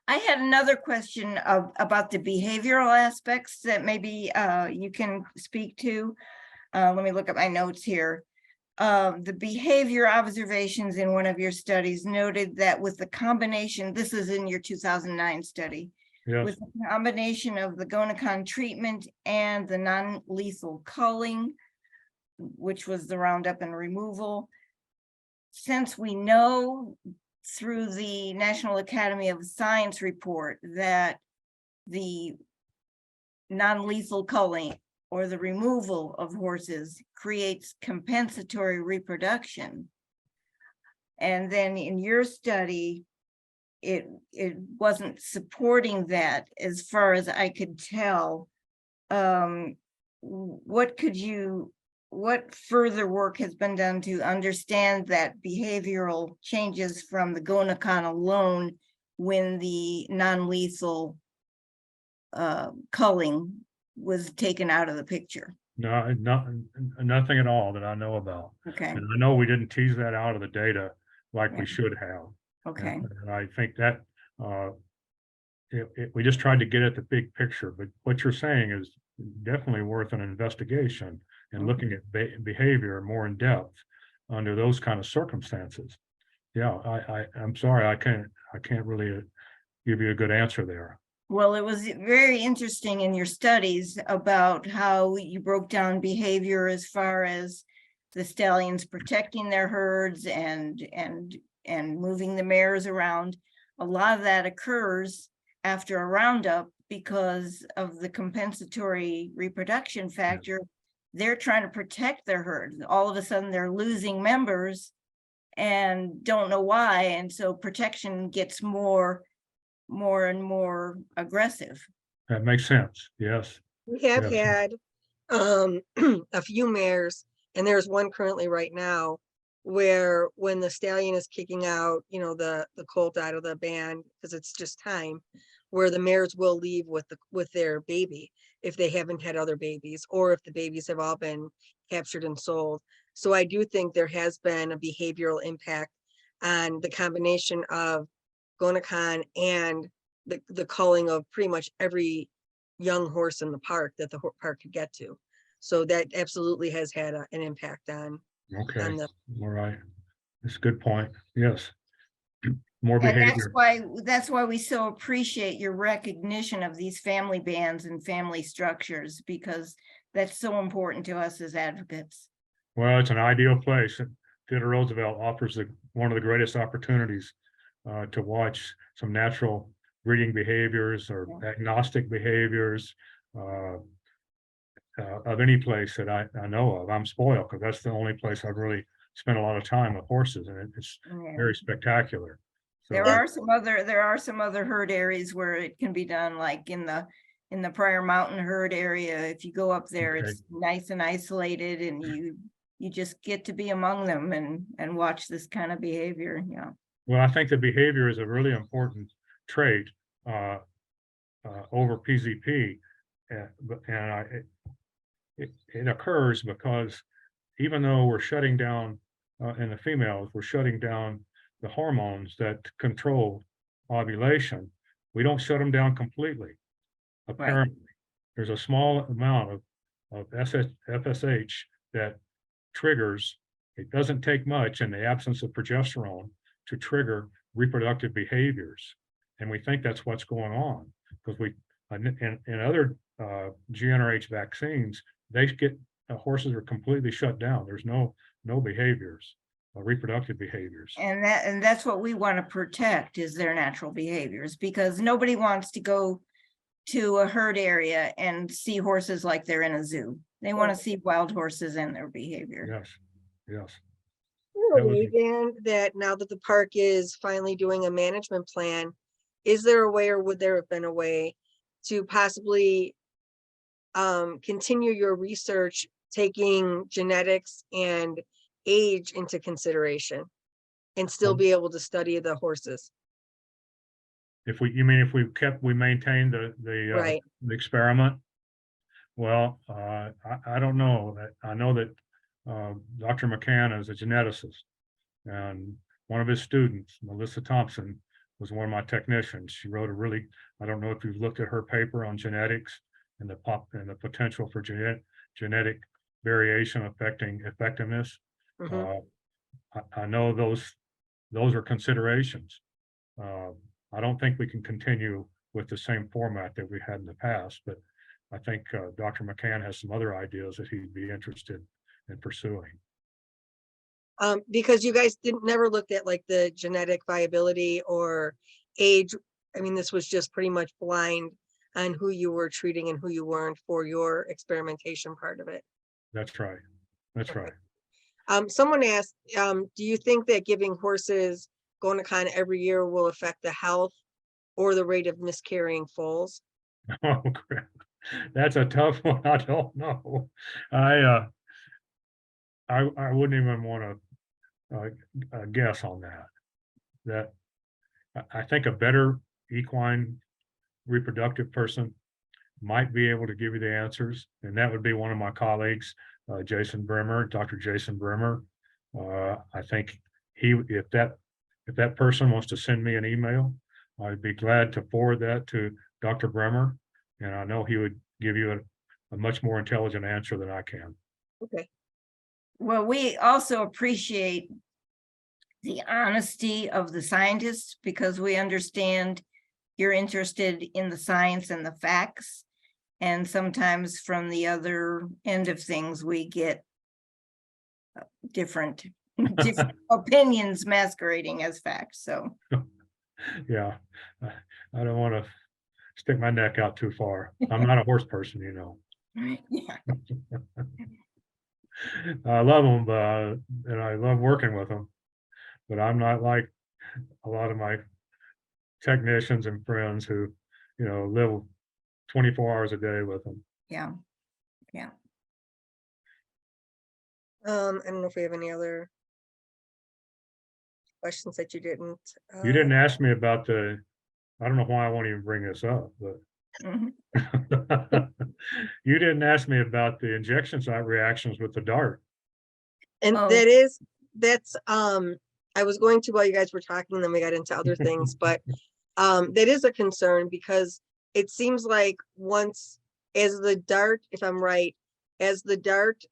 I had another question about the behavioral aspects that maybe you can speak to. Let me look at my notes here. The behavior observations in one of your studies noted that with the combination, this is in your 2009 study, Yes. with the combination of the GonaCon treatment and the non-lethal culling, which was the roundup and removal, since we know through the National Academy of Science report that the non-lethal culling or the removal of horses creates compensatory reproduction. And then in your study, it wasn't supporting that as far as I could tell. What further work has been done to understand that behavioral changes from the GonaCon alone when the non-lethal culling was taken out of the picture? No, nothing at all that I know about. Okay, And I know we didn't tease that out of the data like we should have. okay, And I think that we just tried to get at the big picture, but what you're saying is definitely worth an investigation and looking at behavior more in depth under those kind of circumstances. Yeah, I'm sorry, I can't really give you a good answer there. well, it was very interesting in your studies about how you broke down behavior as far as the stallions protecting their herds and moving the mares around. A lot of that occurs after a roundup because of the compensatory reproduction factor. They're trying to protect their herd. All of a sudden they're losing members and don't know why. And so protection gets more and more aggressive. That makes sense. Yes. We have Yes. had a few mares, and there's one currently right now, where when the stallion is kicking out, the colt out of the band, because it's just time, where the mares will leave with their baby if they haven't had other babies, or if the babies have all been captured and sold. So I do think there has been a behavioral impact on the combination of GonaCon and the culling of pretty much every young horse in the park that the park could get to. So that absolutely has had an impact on Okay. the. All right. That's a good point. Yes. More And behavior. that's why we so appreciate your recognition of these family bands and family structures, because that's so important to us as advocates. Well, it's an ideal place. Theodore Roosevelt offers one of the greatest opportunities to watch some natural breeding behaviors or agnostic behaviors of any place that I know of. I'm spoiled because that's the only place I've really spent a lot of time with horses, and it's very spectacular. So, There are some other herd areas where it can be done, like in the Prior Mountain herd area. If you go up there, it's nice and isolated, and you just get to be among them and watch this kind of behavior. Yeah. Well, I think the behavior is a really important trait over PZP, and it occurs because even though we're shutting down in the females, we're shutting down the hormones that control ovulation. We don't shut them down completely. Apparently, there's a small amount of FSH that triggers. It doesn't take much in the absence of progesterone to trigger reproductive behaviors. And we think that's what's going on, because in other GnRH vaccines, horses are completely shut down. There's no behaviors, reproductive behaviors. And that's what we want to protect, is their natural behaviors, because nobody wants to go to a herd area and see horses like they're in a zoo. They want to see wild horses and their behavior. Yes, yes. I That was- believe, Dan, that now that the park is finally doing a management plan, is there a way, or would there have been a way to possibly continue your research, taking genetics and age into consideration and still be able to study the horses? If we maintained the experiment? Well, I don't know. I know that Dr. McCann is a geneticist, and one of his students, Melissa Thompson, was one of my technicians. She wrote I don't know if you've looked at her paper on genetics and the potential for genetic variation affecting effectiveness. Mhm. I know those are considerations. I don't think we can continue with the same format that we had in the past, but I think Dr. McCann has some other ideas that he'd be interested in pursuing. Because you guys never looked at like the genetic viability or age. I mean, this was just pretty much blind on who you were treating and who you weren't for your experimentation part of it. That's right. That's right. Someone asked, do you think that giving horses GonaCon every year will affect the health or the rate of miscarrying foals? Oh, crap. That's a tough one. I don't know. I wouldn't even want to guess on that. I think a better equine reproductive person might be able to give you the answers, and that would be one of my colleagues, Jason Bremer, Dr. Jason Bremer. I think if that person wants to send me an email, I'd be glad to forward that to Dr. Bremer, and I know he would give you a much more intelligent answer than I can. Okay. Well, we also appreciate the honesty of the scientists, because we understand you're interested in the science and the facts. And sometimes from the other end of things, we get different opinions masquerading as facts. So Yeah, I don't want to stick my neck out too far. I'm not a horse person, you know. yeah. I love them, and I love working with them, but I'm not like a lot of my technicians and friends who, live 24 hours a day with them. Yeah. I don't know if we have any other questions that you didn't. You didn't ask me about I don't know why I won't even bring this up, but Mhm. you didn't ask me about the injection site reactions with the dart. And Oh. that's I was going to while you guys were talking, then we got into other things, but that is a concern, because it seems like once, as the dart, if I'm right, as the dart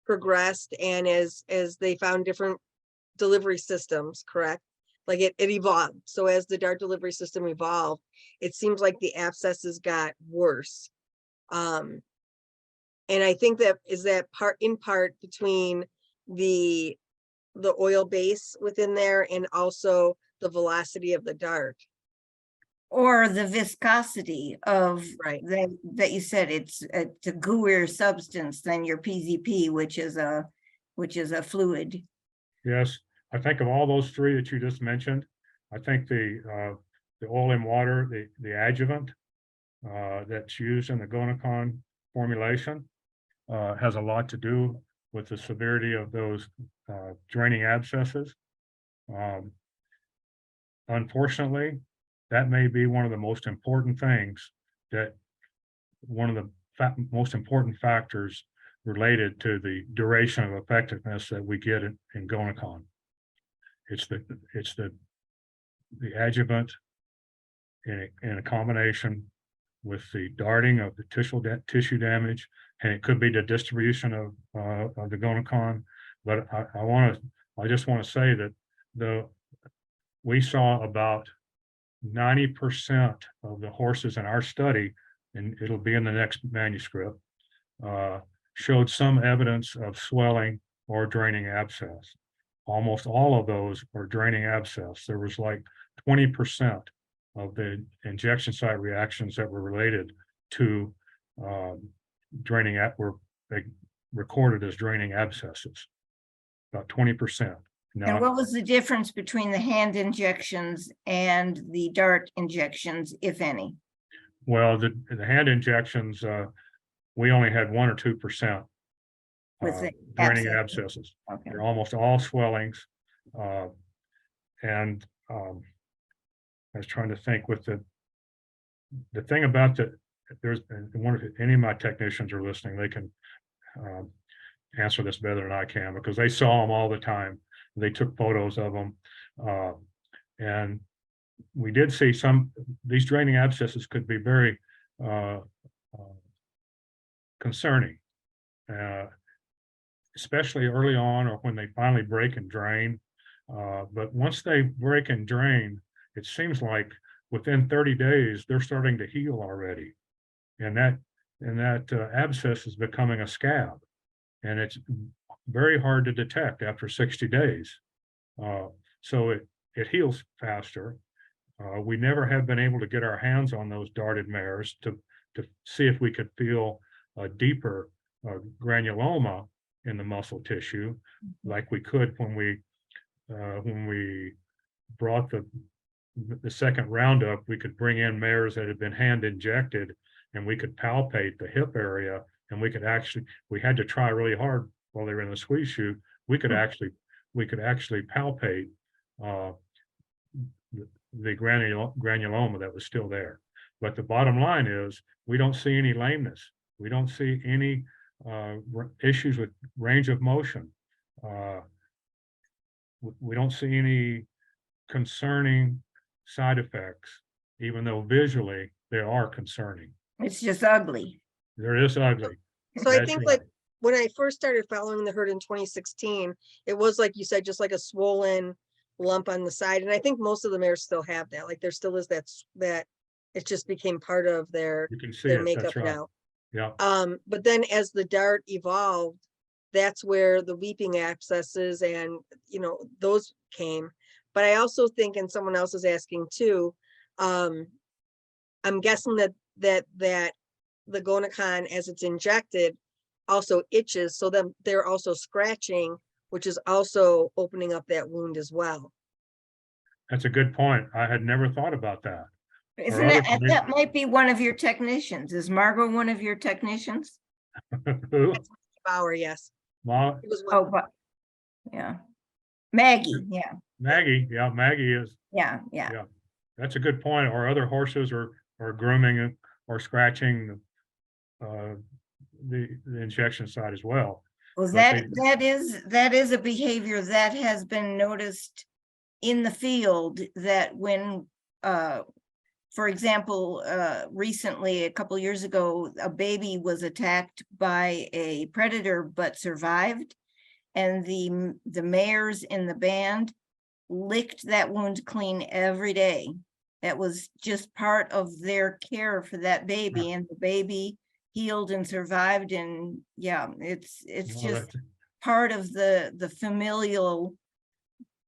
progressed, and as they found different delivery systems, correct? Like it evolved. So as the dart delivery system evolved, it seems like the abscesses got worse. And I think that is that in part between the oil base within there and also the velocity of the dart. Or the viscosity of Right. that you said it's a gooier substance than your PZP, which is a fluid. Yes, I think of all those three that you just mentioned, I think the oil and water, the adjuvant that's used in the GonaCon formulation has a lot to do with the severity of those draining abscesses. Unfortunately, that may be one of the most important things, one of the most important factors related to the duration of effectiveness that we get in GonaCon. It's the adjuvant in a combination with the darting of the tissue damage, and it could be the distribution of the GonaCon. But I just want to say that we saw about 90% of the horses in our study, and it'll be in the next manuscript, showed some evidence of swelling or draining abscess. Almost all of those were draining abscess. There was like 20% of the injection site reactions that were related to draining were recorded as draining abscesses, about 20%. And Now, what was the difference between the hand injections and the dart injections, if any? well, the hand injections, we only had 1 or 2% With the draining abscess? abscesses. Okay. They're almost all swellings. And I was trying to think with the thing about there's one of any of my technicians are listening, they can answer this better than I can because they saw them all the time. They took photos of them. And we did see these draining abscesses could be very concerning, especially early on or when they finally break and drain. But once they break and drain, it seems like within 30 days, they're starting to heal already. And that abscess is becoming a scab. And it's very hard to detect after 60 days. So it heals faster. We never have been able to get our hands on those darted mares to see if we could feel a deeper granuloma in the muscle tissue, like we could when we brought the second roundup. We could bring in mares that had been hand injected, and we could palpate the hip area, and we had to try really hard while they were in the squeeze chute. We could actually palpate the granuloma that was still there. But the bottom line is we don't see any lameness. We don't see any issues with range of motion. We don't see any concerning side effects, even though visually they are concerning. It's just ugly. There is ugly. So I That's think right. like when I first started following the herd in 2016, it was like you said, just like a swollen lump on the side. And I think most of the mares still have that. Like there still is that it just became part of their You can see their it. makeup That's right. now. Yeah. But then as the dart evolved, that's where the weeping abscesses and those came. But I also think, and someone else is asking too, I'm guessing that the GonaCon as it's injected also itches, so then they're also scratching, which is also opening up that wound as well. That's a good point. I had never thought about that. Isn't that might be one of your technicians? Is Margot one of your technicians? Who? Bauer, yes. Ma- It was one. Oh, but yeah. Maggie, yeah. Maggie, yeah, Maggie is. Yeah. Yeah. That's a good point. Or other horses are grooming it or scratching the injection side as well. Well, But that is a behavior that has been noticed in the field, that when for example, recently, a couple years ago, a baby was attacked by a predator but survived, and the mares in the band licked that wound clean every day. That was just part of their care for that baby, and the baby healed and survived. And yeah, it's just part of the familial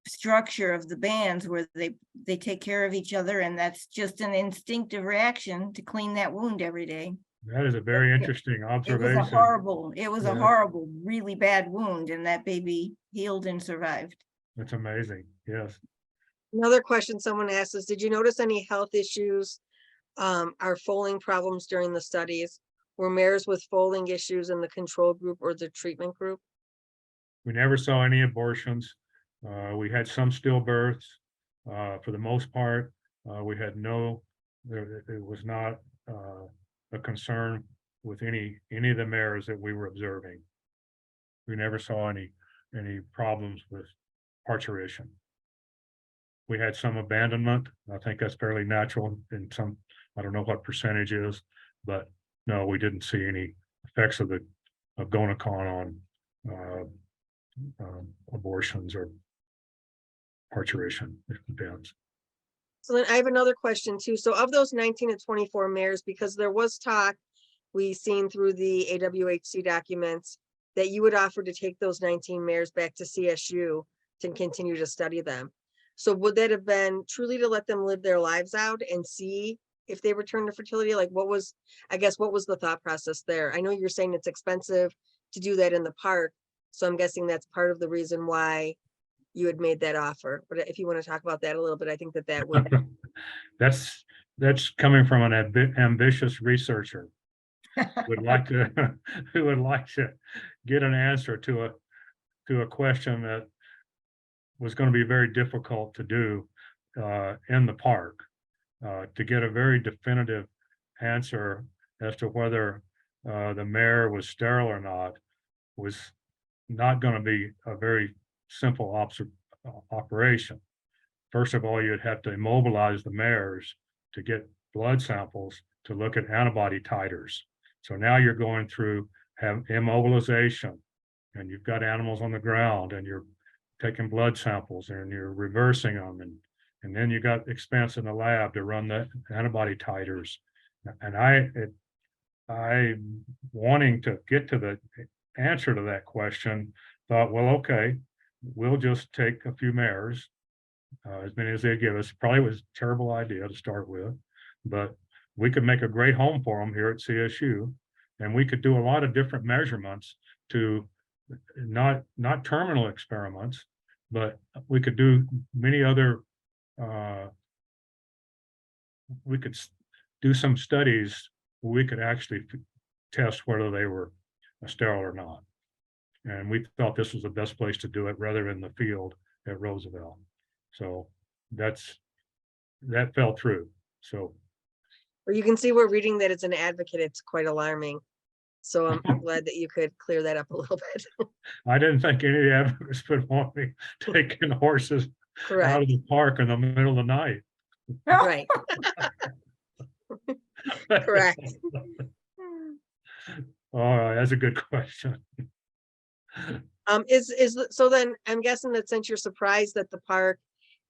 structure of the bands, where they take care of each other, and that's just an instinctive reaction to clean that wound every day. that is a very interesting observation. It was a horrible, really bad wound, and that baby healed and survived. That's amazing. Yes. Another question someone asked is, did you notice any health issues or foaling problems during the studies? Were mares with foaling issues in the control group or the treatment group? We never saw any abortions. We had some stillbirths. For the most part, we had it was not a concern with any of the mares that we were observing. We never saw any problems with parturition. We had some abandonment. I think that's fairly natural in some, I don't know what percentage is, but no, we didn't see any effects of GonaCon on abortions or parturition. It depends. So then I have another question too. So of those 19 to 24 mares, because there was talk, we seen through the AWHC documents, that you would offer to take those 19 mares back to CSU to continue to study them. So would that have been truly to let them live their lives out and see if they return to fertility? Like what was the thought process there? I know you're saying it's expensive to do that in the park. So I'm guessing that's part of the reason why you had made that offer. But if you want to talk about that a little bit, I think that would. That's coming from an ambitious researcher. Would like to who would like to get an answer to a question that was going to be very difficult to do in the park, to get a very definitive answer as to whether the mare was sterile or not was not going to be a very simple operation. First of all, you'd have to immobilize the mares to get blood samples to look at antibody titers. So now you're going through immobilization, and you've got animals on the ground, and you're taking blood samples and you're reversing them, and then you got expense in the lab to run the antibody titers. And I wanting to get to the answer to that question, thought, well, okay, we'll just take a few mares, as many as they give us. Probably was a terrible idea to start with, but we could make a great home for them here at CSU, and we could do a lot of different measurements to not terminal experiments, but we could do many other, we could do some studies where we could actually test whether they were sterile or not. And we thought this was the best place to do it rather than the field at Roosevelt. So that fell through. So Or you can see we're reading that as an advocate, it's quite alarming. So I'm glad that you could clear that up a little bit. I didn't think any of the advocates would want me taking horses out Correct, of the park in the middle of the night. right, correct. All right, that's a good question. So then I'm guessing that since you're surprised that the park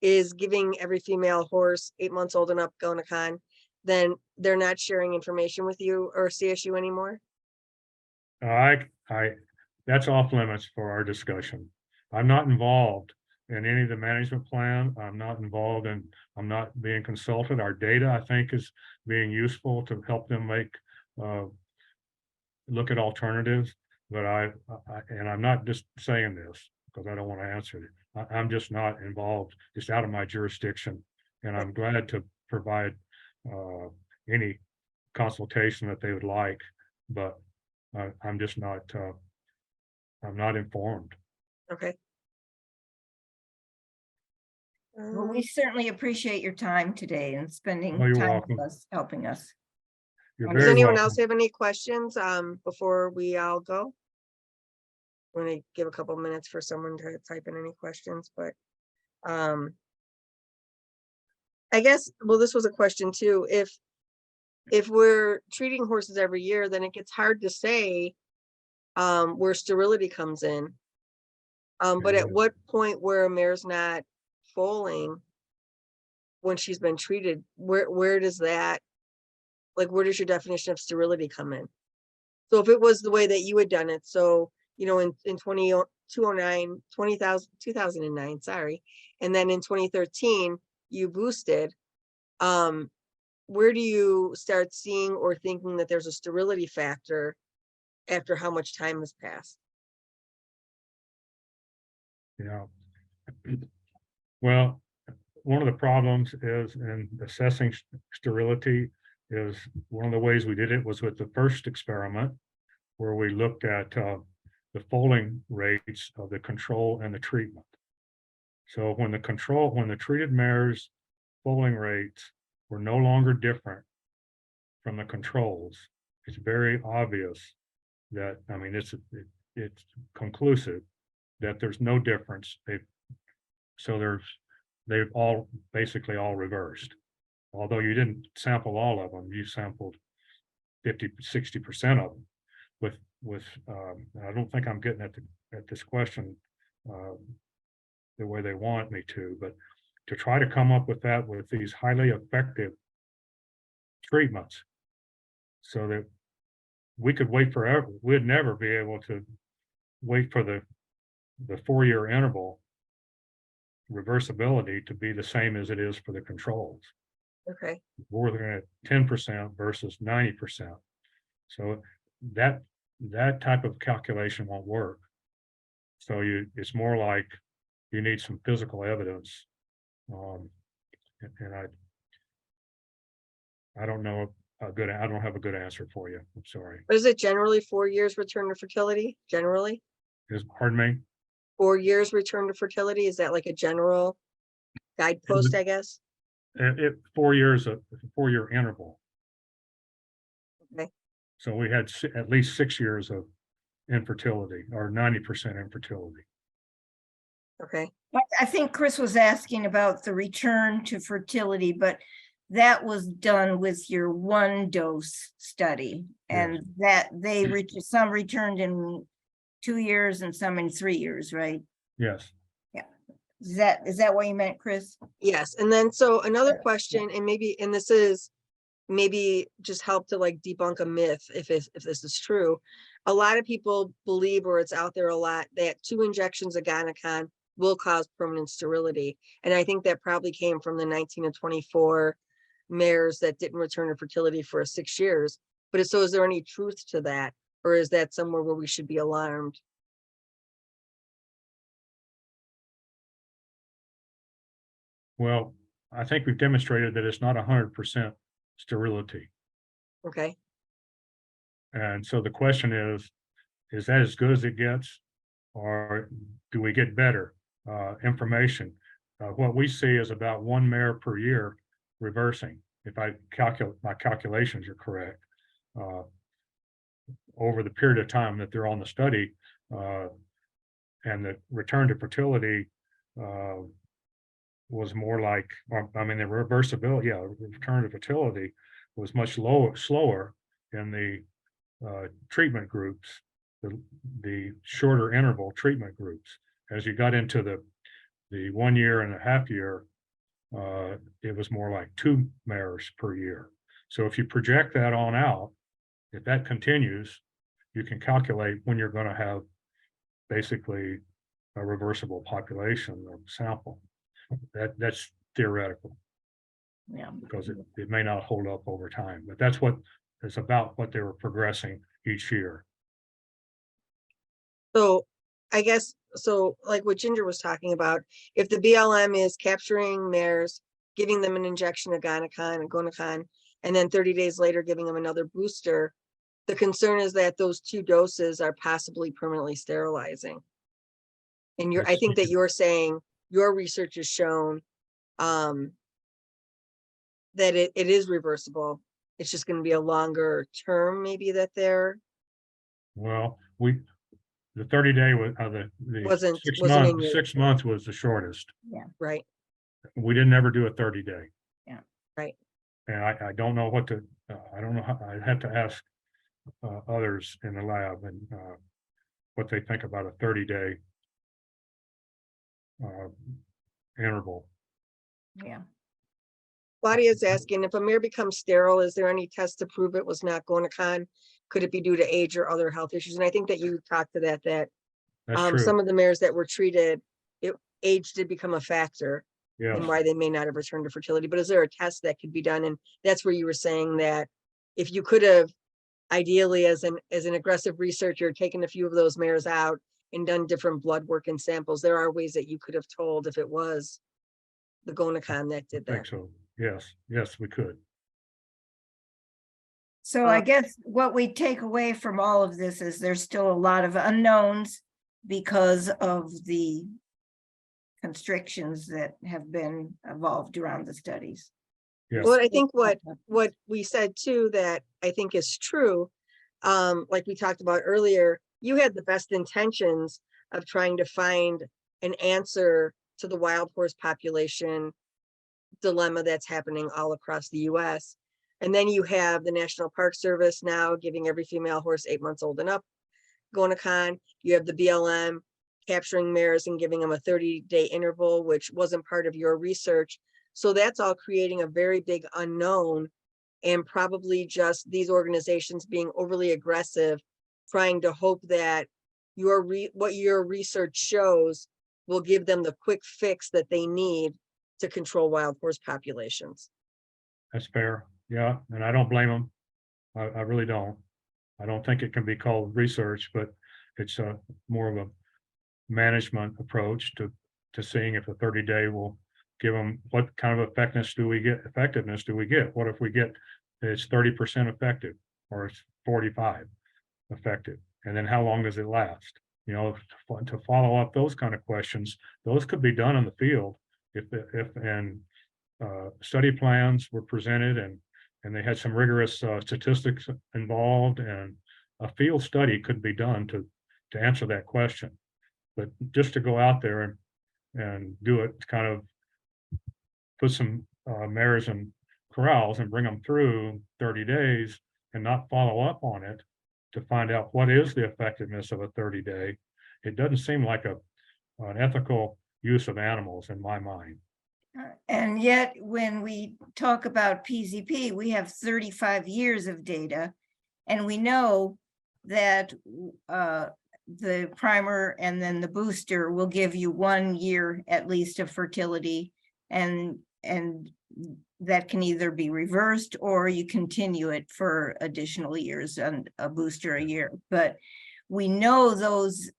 is giving every female horse 8 months old and up GonaCon, then they're not sharing information with you or CSU anymore? That's off limits for our discussion. I'm not involved in any of the management plan. I'm not being consulted. Our data, I think, is being useful to help them look at alternatives. But I'm not just saying this because I don't want to answer it. I'm just not involved. It's out of my jurisdiction, and I'm glad to provide any consultation that they would like, but I'm just not. I'm not informed. Okay. Well, we certainly appreciate your time today and spending Oh, you're time welcome. with us, helping us. You're Does very anyone welcome. else have any questions before we all go? I'm gonna give a couple minutes for someone to type in any questions, but I guess, well, this was a question too. If we're treating horses every year, then it gets hard to say where sterility comes in. But at what point where a mare's not foaling when she's been treated, where does that, like, where does your definition of sterility come in? So if it was the way that you had done it, so, you know, in 2009, sorry, and then in 2013, you boosted, where do you start seeing or thinking that there's a sterility factor after how much time has passed? Yeah. Well, one of the problems is in assessing sterility is one of the ways we did it was with the first experiment where we looked at the foaling rates of the control and the treatment. So when the treated mares' foaling rates were no longer different from the controls, it's very obvious that, I mean, it's conclusive that there's no difference. They've all basically all reversed. Although you didn't sample all of them, you sampled 50-60% of them. I don't think I'm getting at this question the way they want me to, but to try to come up with that with these highly effective treatments so that we could wait forever. We'd never be able to wait for the 4-year interval reversibility to be the same as it is for the controls. Okay, We're looking at 10% versus 90%. So that type of calculation won't work. So it's more like you need some physical evidence. And I don't know I don't have a good answer for you. I'm sorry. but is it generally 4 years return to fertility? Generally, Pardon me? 4 years return to fertility? Is that like a general guidepost, I guess? 4 years, a 4-year interval. Okay. So we had at least 6 years of infertility or 90% infertility. Okay, I think Chris was asking about the return to fertility, but that was done with your 1-dose study. And that some returned in 2 years and some in 3 years, right? Yes. Is that what you meant, Chris? yes. And then, so another question, and this is maybe just help to like debunk a myth if this is true. A lot of people believe, or it's out there a lot, that 2 injections of GonaCon will cause permanent sterility. And I think that probably came from the 19 to 24 mares that didn't return to fertility for 6 years. But so is there any truth to that? Or is that somewhere where we should be alarmed? Well, I think we've demonstrated that it's not 100% sterility. Okay, And so the question is that as good as it gets? Or do we get better information? What we see is about 1 mare per year reversing, if my calculations are correct. Over the period of time that they're on the study, and the return to fertility was more like, the reversibility, the return to fertility was much slower in the treatment groups, the shorter interval treatment groups. As you got into the 1 year and a half year, it was more like 2 mares per year. So if you project that on out, if that continues, you can calculate when you're going to have basically a reversible population or sample. That's theoretical. Yeah. Because it may not hold up over time, but that's what it's about, what they were progressing each year. so I guess, so like what Ginger was talking about, if the BLM is capturing mares, giving them an injection of GonaCon, and then 30 days later giving them another booster, the concern is that those 2 doses are possibly permanently sterilizing. And I think that you're saying your research has shown that it is reversible. It's just going to be a longer term, maybe, that they're. Well, the 30-day was the Wasn't 6 in months. your- 6 months was the shortest. Right, We didn't ever do a 30-day. Yeah. Right. And I don't know what to. I don't know how. I'd have to ask others in the lab and what they think about a 30-day interval. Yeah. Claudia's asking, if a mare becomes sterile, is there any test to prove it was not GonaCon? Could it be due to age or other health issues? And I think that you talked to that That's true. some of the mares that were treated, age did become a factor Yes. in why they may not have returned to fertility. But is there a test that could be done? And that's where you were saying that if you could have ideally, as an aggressive researcher, taken a few of those mares out and done different blood work and samples, there are ways that you could have told if it was the GonaCon that did I think that. so. Yes, we could. So I guess what we take away from all of this is there's still a lot of unknowns because of the constrictions that have been evolved around the studies. Yes. Well, I think what we said too, that I think is true, like we talked about earlier, you had the best intentions of trying to find an answer to the wild horse population dilemma that's happening all across the US. And then you have the National Park Service now giving every female horse 8 months old and up GonaCon. You have the BLM capturing mares and giving them a 30-day interval, which wasn't part of your research. So that's all creating a very big unknown, and probably just these organizations being overly aggressive, trying to hope that what your research shows will give them the quick fix that they need to control wild horse populations. That's fair. Yeah, and I don't blame them. I really don't. I don't think it can be called research, but it's more of a management approach to seeing if a 30-day will give them, what kind of effectiveness do we get? What if we get it's 30% effective, or it's 45 effective? And then how long does it last? You know, to follow up those kind of questions, those could be done in the field if study plans were presented and they had some rigorous statistics involved, and a field study could be done to answer that question. But just to go out there and do it, kind of put some mares in corrals and bring them through 30 days and not follow up on it to find out what is the effectiveness of a 30-day, it doesn't seem like an ethical use of animals in my mind. And yet, when we talk about PZP, we have 35 years of data, and we know that the primer and then the booster will give you 1 year at least of fertility, and that can either be reversed or you continue it for additional years and a booster a year. But we know those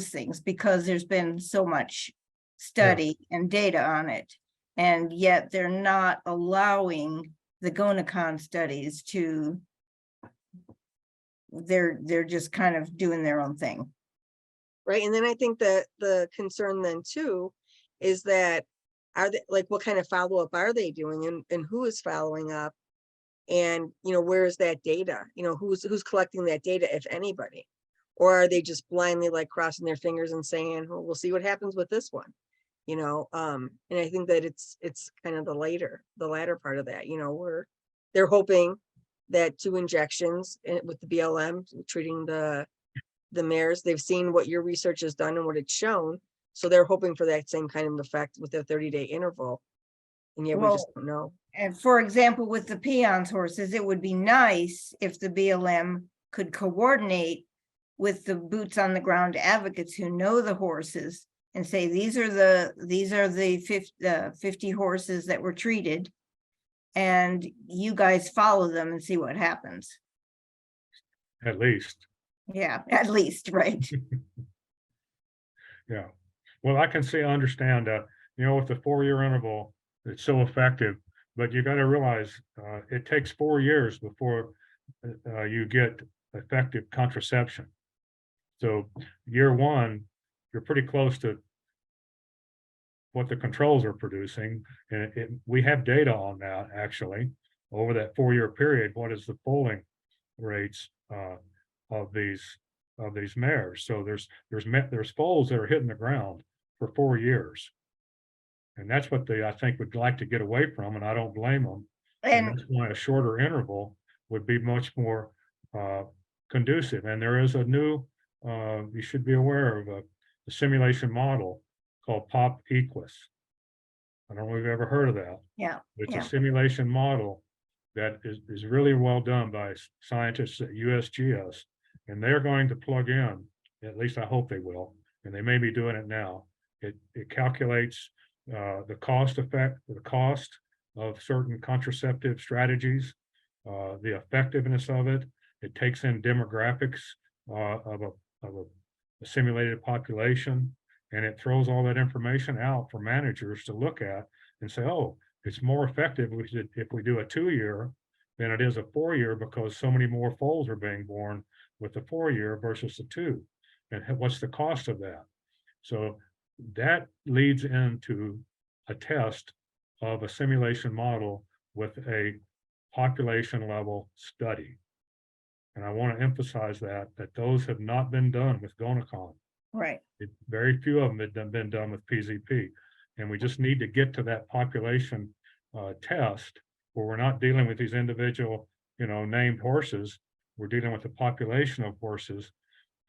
things because there's been so much study and data on it. And yet they're not allowing the GonaCon studies to, they're just kind of doing their own thing. Right. And then I think that the concern then too is that, are they, like, what kind of follow-up are they doing, and who is following up? And, you know, where is that data? You know, who's collecting that data, if anybody? Or are they just blindly like crossing their fingers and saying, well, we'll see what happens with this one? You know, and I think that it's kind of the latter part of that, you know, they're hoping that 2 injections with the BLM treating the mares, they've seen what your research has done and what it's shown. So they're hoping for that same kind of effect with their 30-day interval. And yet we just don't know. And for example, with the peons horses, it would be nice if the BLM could coordinate with the boots on the ground advocates who know the horses and say, these are the 50 horses that were treated, and you guys follow them and see what happens. At least. Yeah, at least, right. Yeah. Well, I can understand that, you know, with the 4-year interval, it's so effective, but you got to realize it takes 4 years before you get effective contraception. So year 1, you're pretty close to what the controls are producing. And we have data on that actually over that 4-year period. What is the foaling rates of these mares? So there's foals that are hitting the ground for 4 years. And that's what they, I think, would like to get away from, and I don't blame them. And that's why a shorter interval would be much more conducive. And there is a new, you should be aware of a simulation model called Pop Equus. I don't know if you've ever heard of that. Yeah. It's yeah. a simulation model that is really well done by scientists at USGS, and they're going to plug in, at least I hope they will, and they may be doing it now. It calculates the cost of certain contraceptive strategies, the effectiveness of it. It takes in demographics of a simulated population, and it throws all that information out for managers to look at and say, oh, it's more effective if we do a 2-year than it is a 4-year, because so many more foals are being born with the 4-year versus the 2. And what's the cost of that? So that leads into a test of a simulation model with a population level study. And I want to emphasize that those have not been done with GonaCon. Right. Very few of them have been done with PZP. And we just need to get to that population test where we're not dealing with these individual, you know, named horses. We're dealing with the population of horses.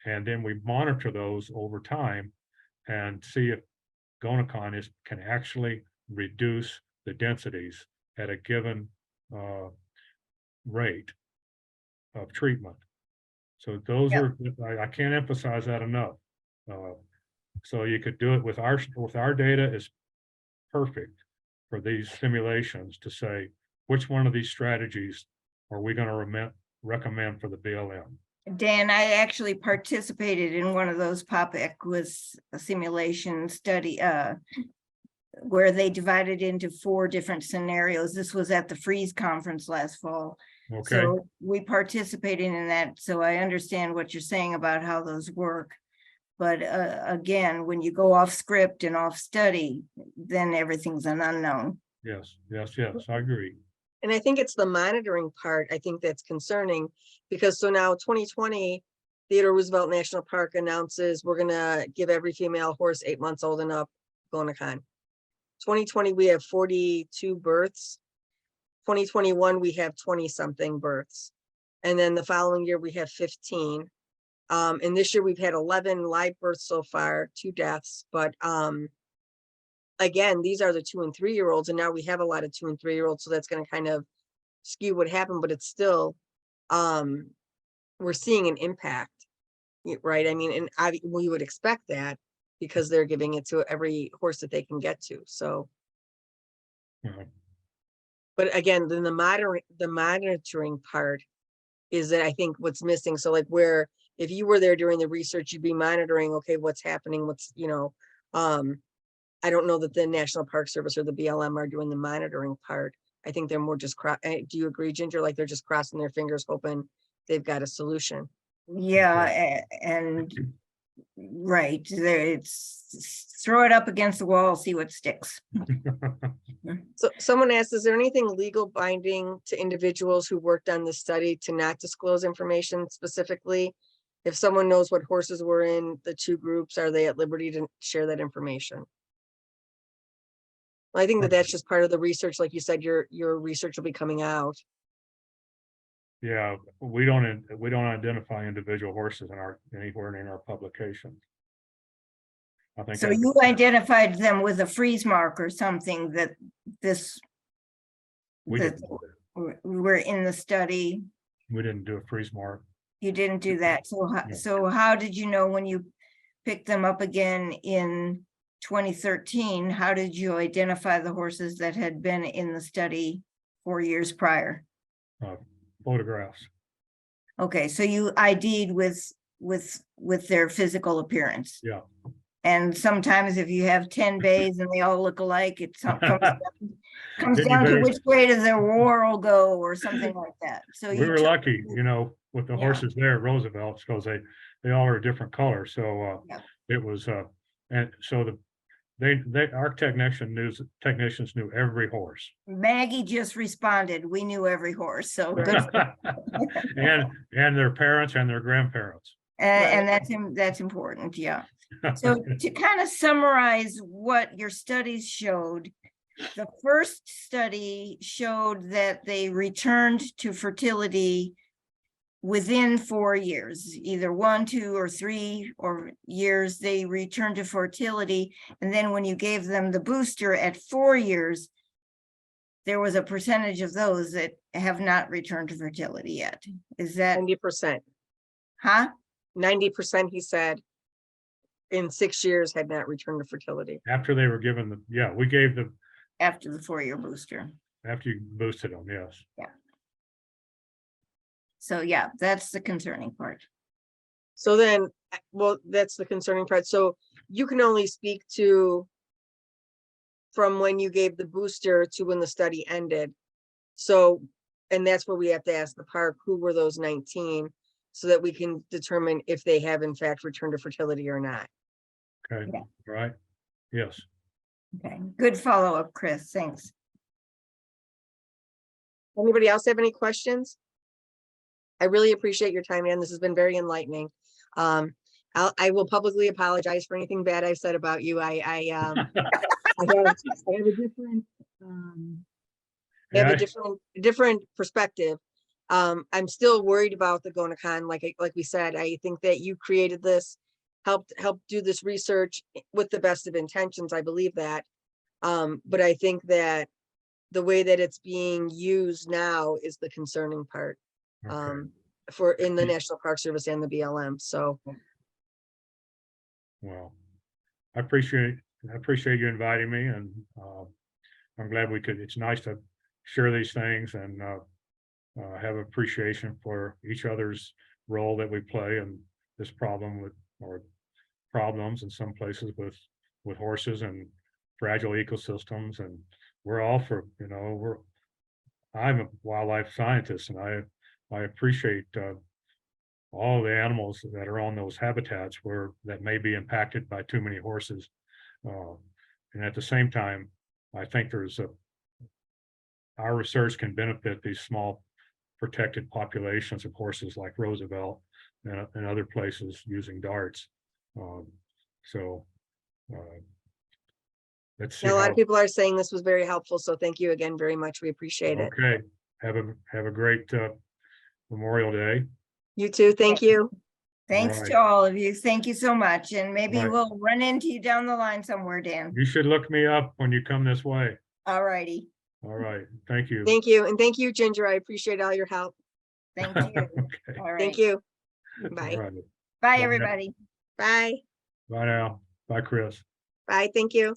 And then we monitor those over time. and see if GonaCon can actually reduce the densities at a given rate of treatment. So those Yeah. are, I can't emphasize that enough. So you could do it with our data is perfect for these simulations to say, which one of these strategies are we going to recommend for the BLM? Dan, I actually participated in one of those POPEC simulation study, where they divided into 4 different scenarios. This was at the Freeze conference last fall. Okay, So we participated in that. So I understand what you're saying about how those work. But again, when you go off script and off study, then everything's an unknown. yes, I agree. And I think it's the monitoring part, I think that's concerning, because so now 2020, Theodore Roosevelt National Park announces we're gonna give every female horse 8 months old and up GonaCon. 2020, we have 42 births. 2021, we have 20 something births. And then the following year we have 15. And this year we've had 11 live births so far, 2 deaths, but again, these are the 2 and 3 year olds, and now we have a lot of 2 and 3 year olds, so that's going to kind of skew what happened, but it's still we're seeing an impact, right? I mean, and we would expect that because they're giving it to every horse that they can get to. So, but again, then the monitoring part is that I think what's missing. So like where if you were there during the research, you'd be monitoring, okay, what's happening, what's, I don't know that the National Park Service or the BLM are doing the monitoring part. I think they're more just, do you agree, Ginger? Like they're just crossing their fingers, hoping they've got a solution. Yeah, and right there, it's throw it up against the wall, see what sticks. So someone asked, is there anything legal binding to individuals who worked on this study to not disclose information specifically? If someone knows what horses were in the 2 groups, are they at liberty to share that information? I think that that's just part of the research. Like you said, your research will be coming out. Yeah, we don't identify individual horses anywhere in our publications. I think So you identified them with a freeze mark or something that we're in the study. We didn't do a freeze mark. You didn't do that. So how did you know when you picked them up again in 2013, how did you identify the horses that had been in the study 4 years prior? Photographs. Okay, so you ID'd with their physical appearance. Yeah. And sometimes if you have 10 bays and they all look alike, it comes down to which way does their wharl go or something like that. So we were lucky, with the horses there at Roosevelt's, because they all are a different color. So it was and so our technicians knew every horse. Maggie just responded, we knew every horse, so good. and their parents and their grandparents. And that's important, yeah. So to kind of summarize what your studies showed, the first study showed that they returned to fertility within 4 years, either 1, 2, or 3 years, they returned to fertility. And then when you gave them the booster at 4 years, there was a percentage of those that have not returned to fertility yet. Is that 90%? Huh? 90%, he said, in 6 years had not returned to fertility. After they were given we gave them after the 4-year booster. After you boosted them, yes. Yeah. So yeah, that's the concerning part. So then, well, that's the concerning part. So you can only speak to from when you gave the booster to when the study ended. So, and that's where we have to ask the park, who were those 19, so that we can determine if they have in fact returned to fertility or not. Okay, yeah. Right. Yes. Okay, good follow-up, Chris. Thanks. Anybody else have any questions? I really appreciate your time, Ann. This has been very enlightening. I will publicly apologize for anything bad I've said about you. I have a different perspective. I'm still worried about the GonaCon. Like we said, I think that you created this. helped do this research with the best of intentions. I believe that. But I think that the way that it's being used now is the concerning part, Okay. for in the National Park Service and the BLM. So Well, I appreciate you inviting me, and I'm glad we could. It's nice to share these things and have appreciation for each other's role that we play in this problem with, or problems in some places with horses and fragile ecosystems. And we're all for, I'm a wildlife scientist, and I appreciate all the animals that are on those habitats that may be impacted by too many horses. And at the same time, I think our research can benefit these small protected populations of horses like Roosevelt and other places using darts. So let's see a lot how. of people are saying this was very helpful. So thank you again very much. We appreciate it. Okay, have a great Memorial Day. You too. Thank you. Thanks right. to all of you. Thank you so much. And maybe Right. we'll run into you down the line somewhere, Dan. You should look me up when you come this way. All righty. All right, thank you. Thank you. And thank you, Ginger. I appreciate all your help. Thank you. Okay. All right. Thank you. All Bye. right. Bye, Bye. everybody. Bye. Bye now. Bye, Chris. Bye. Thank you.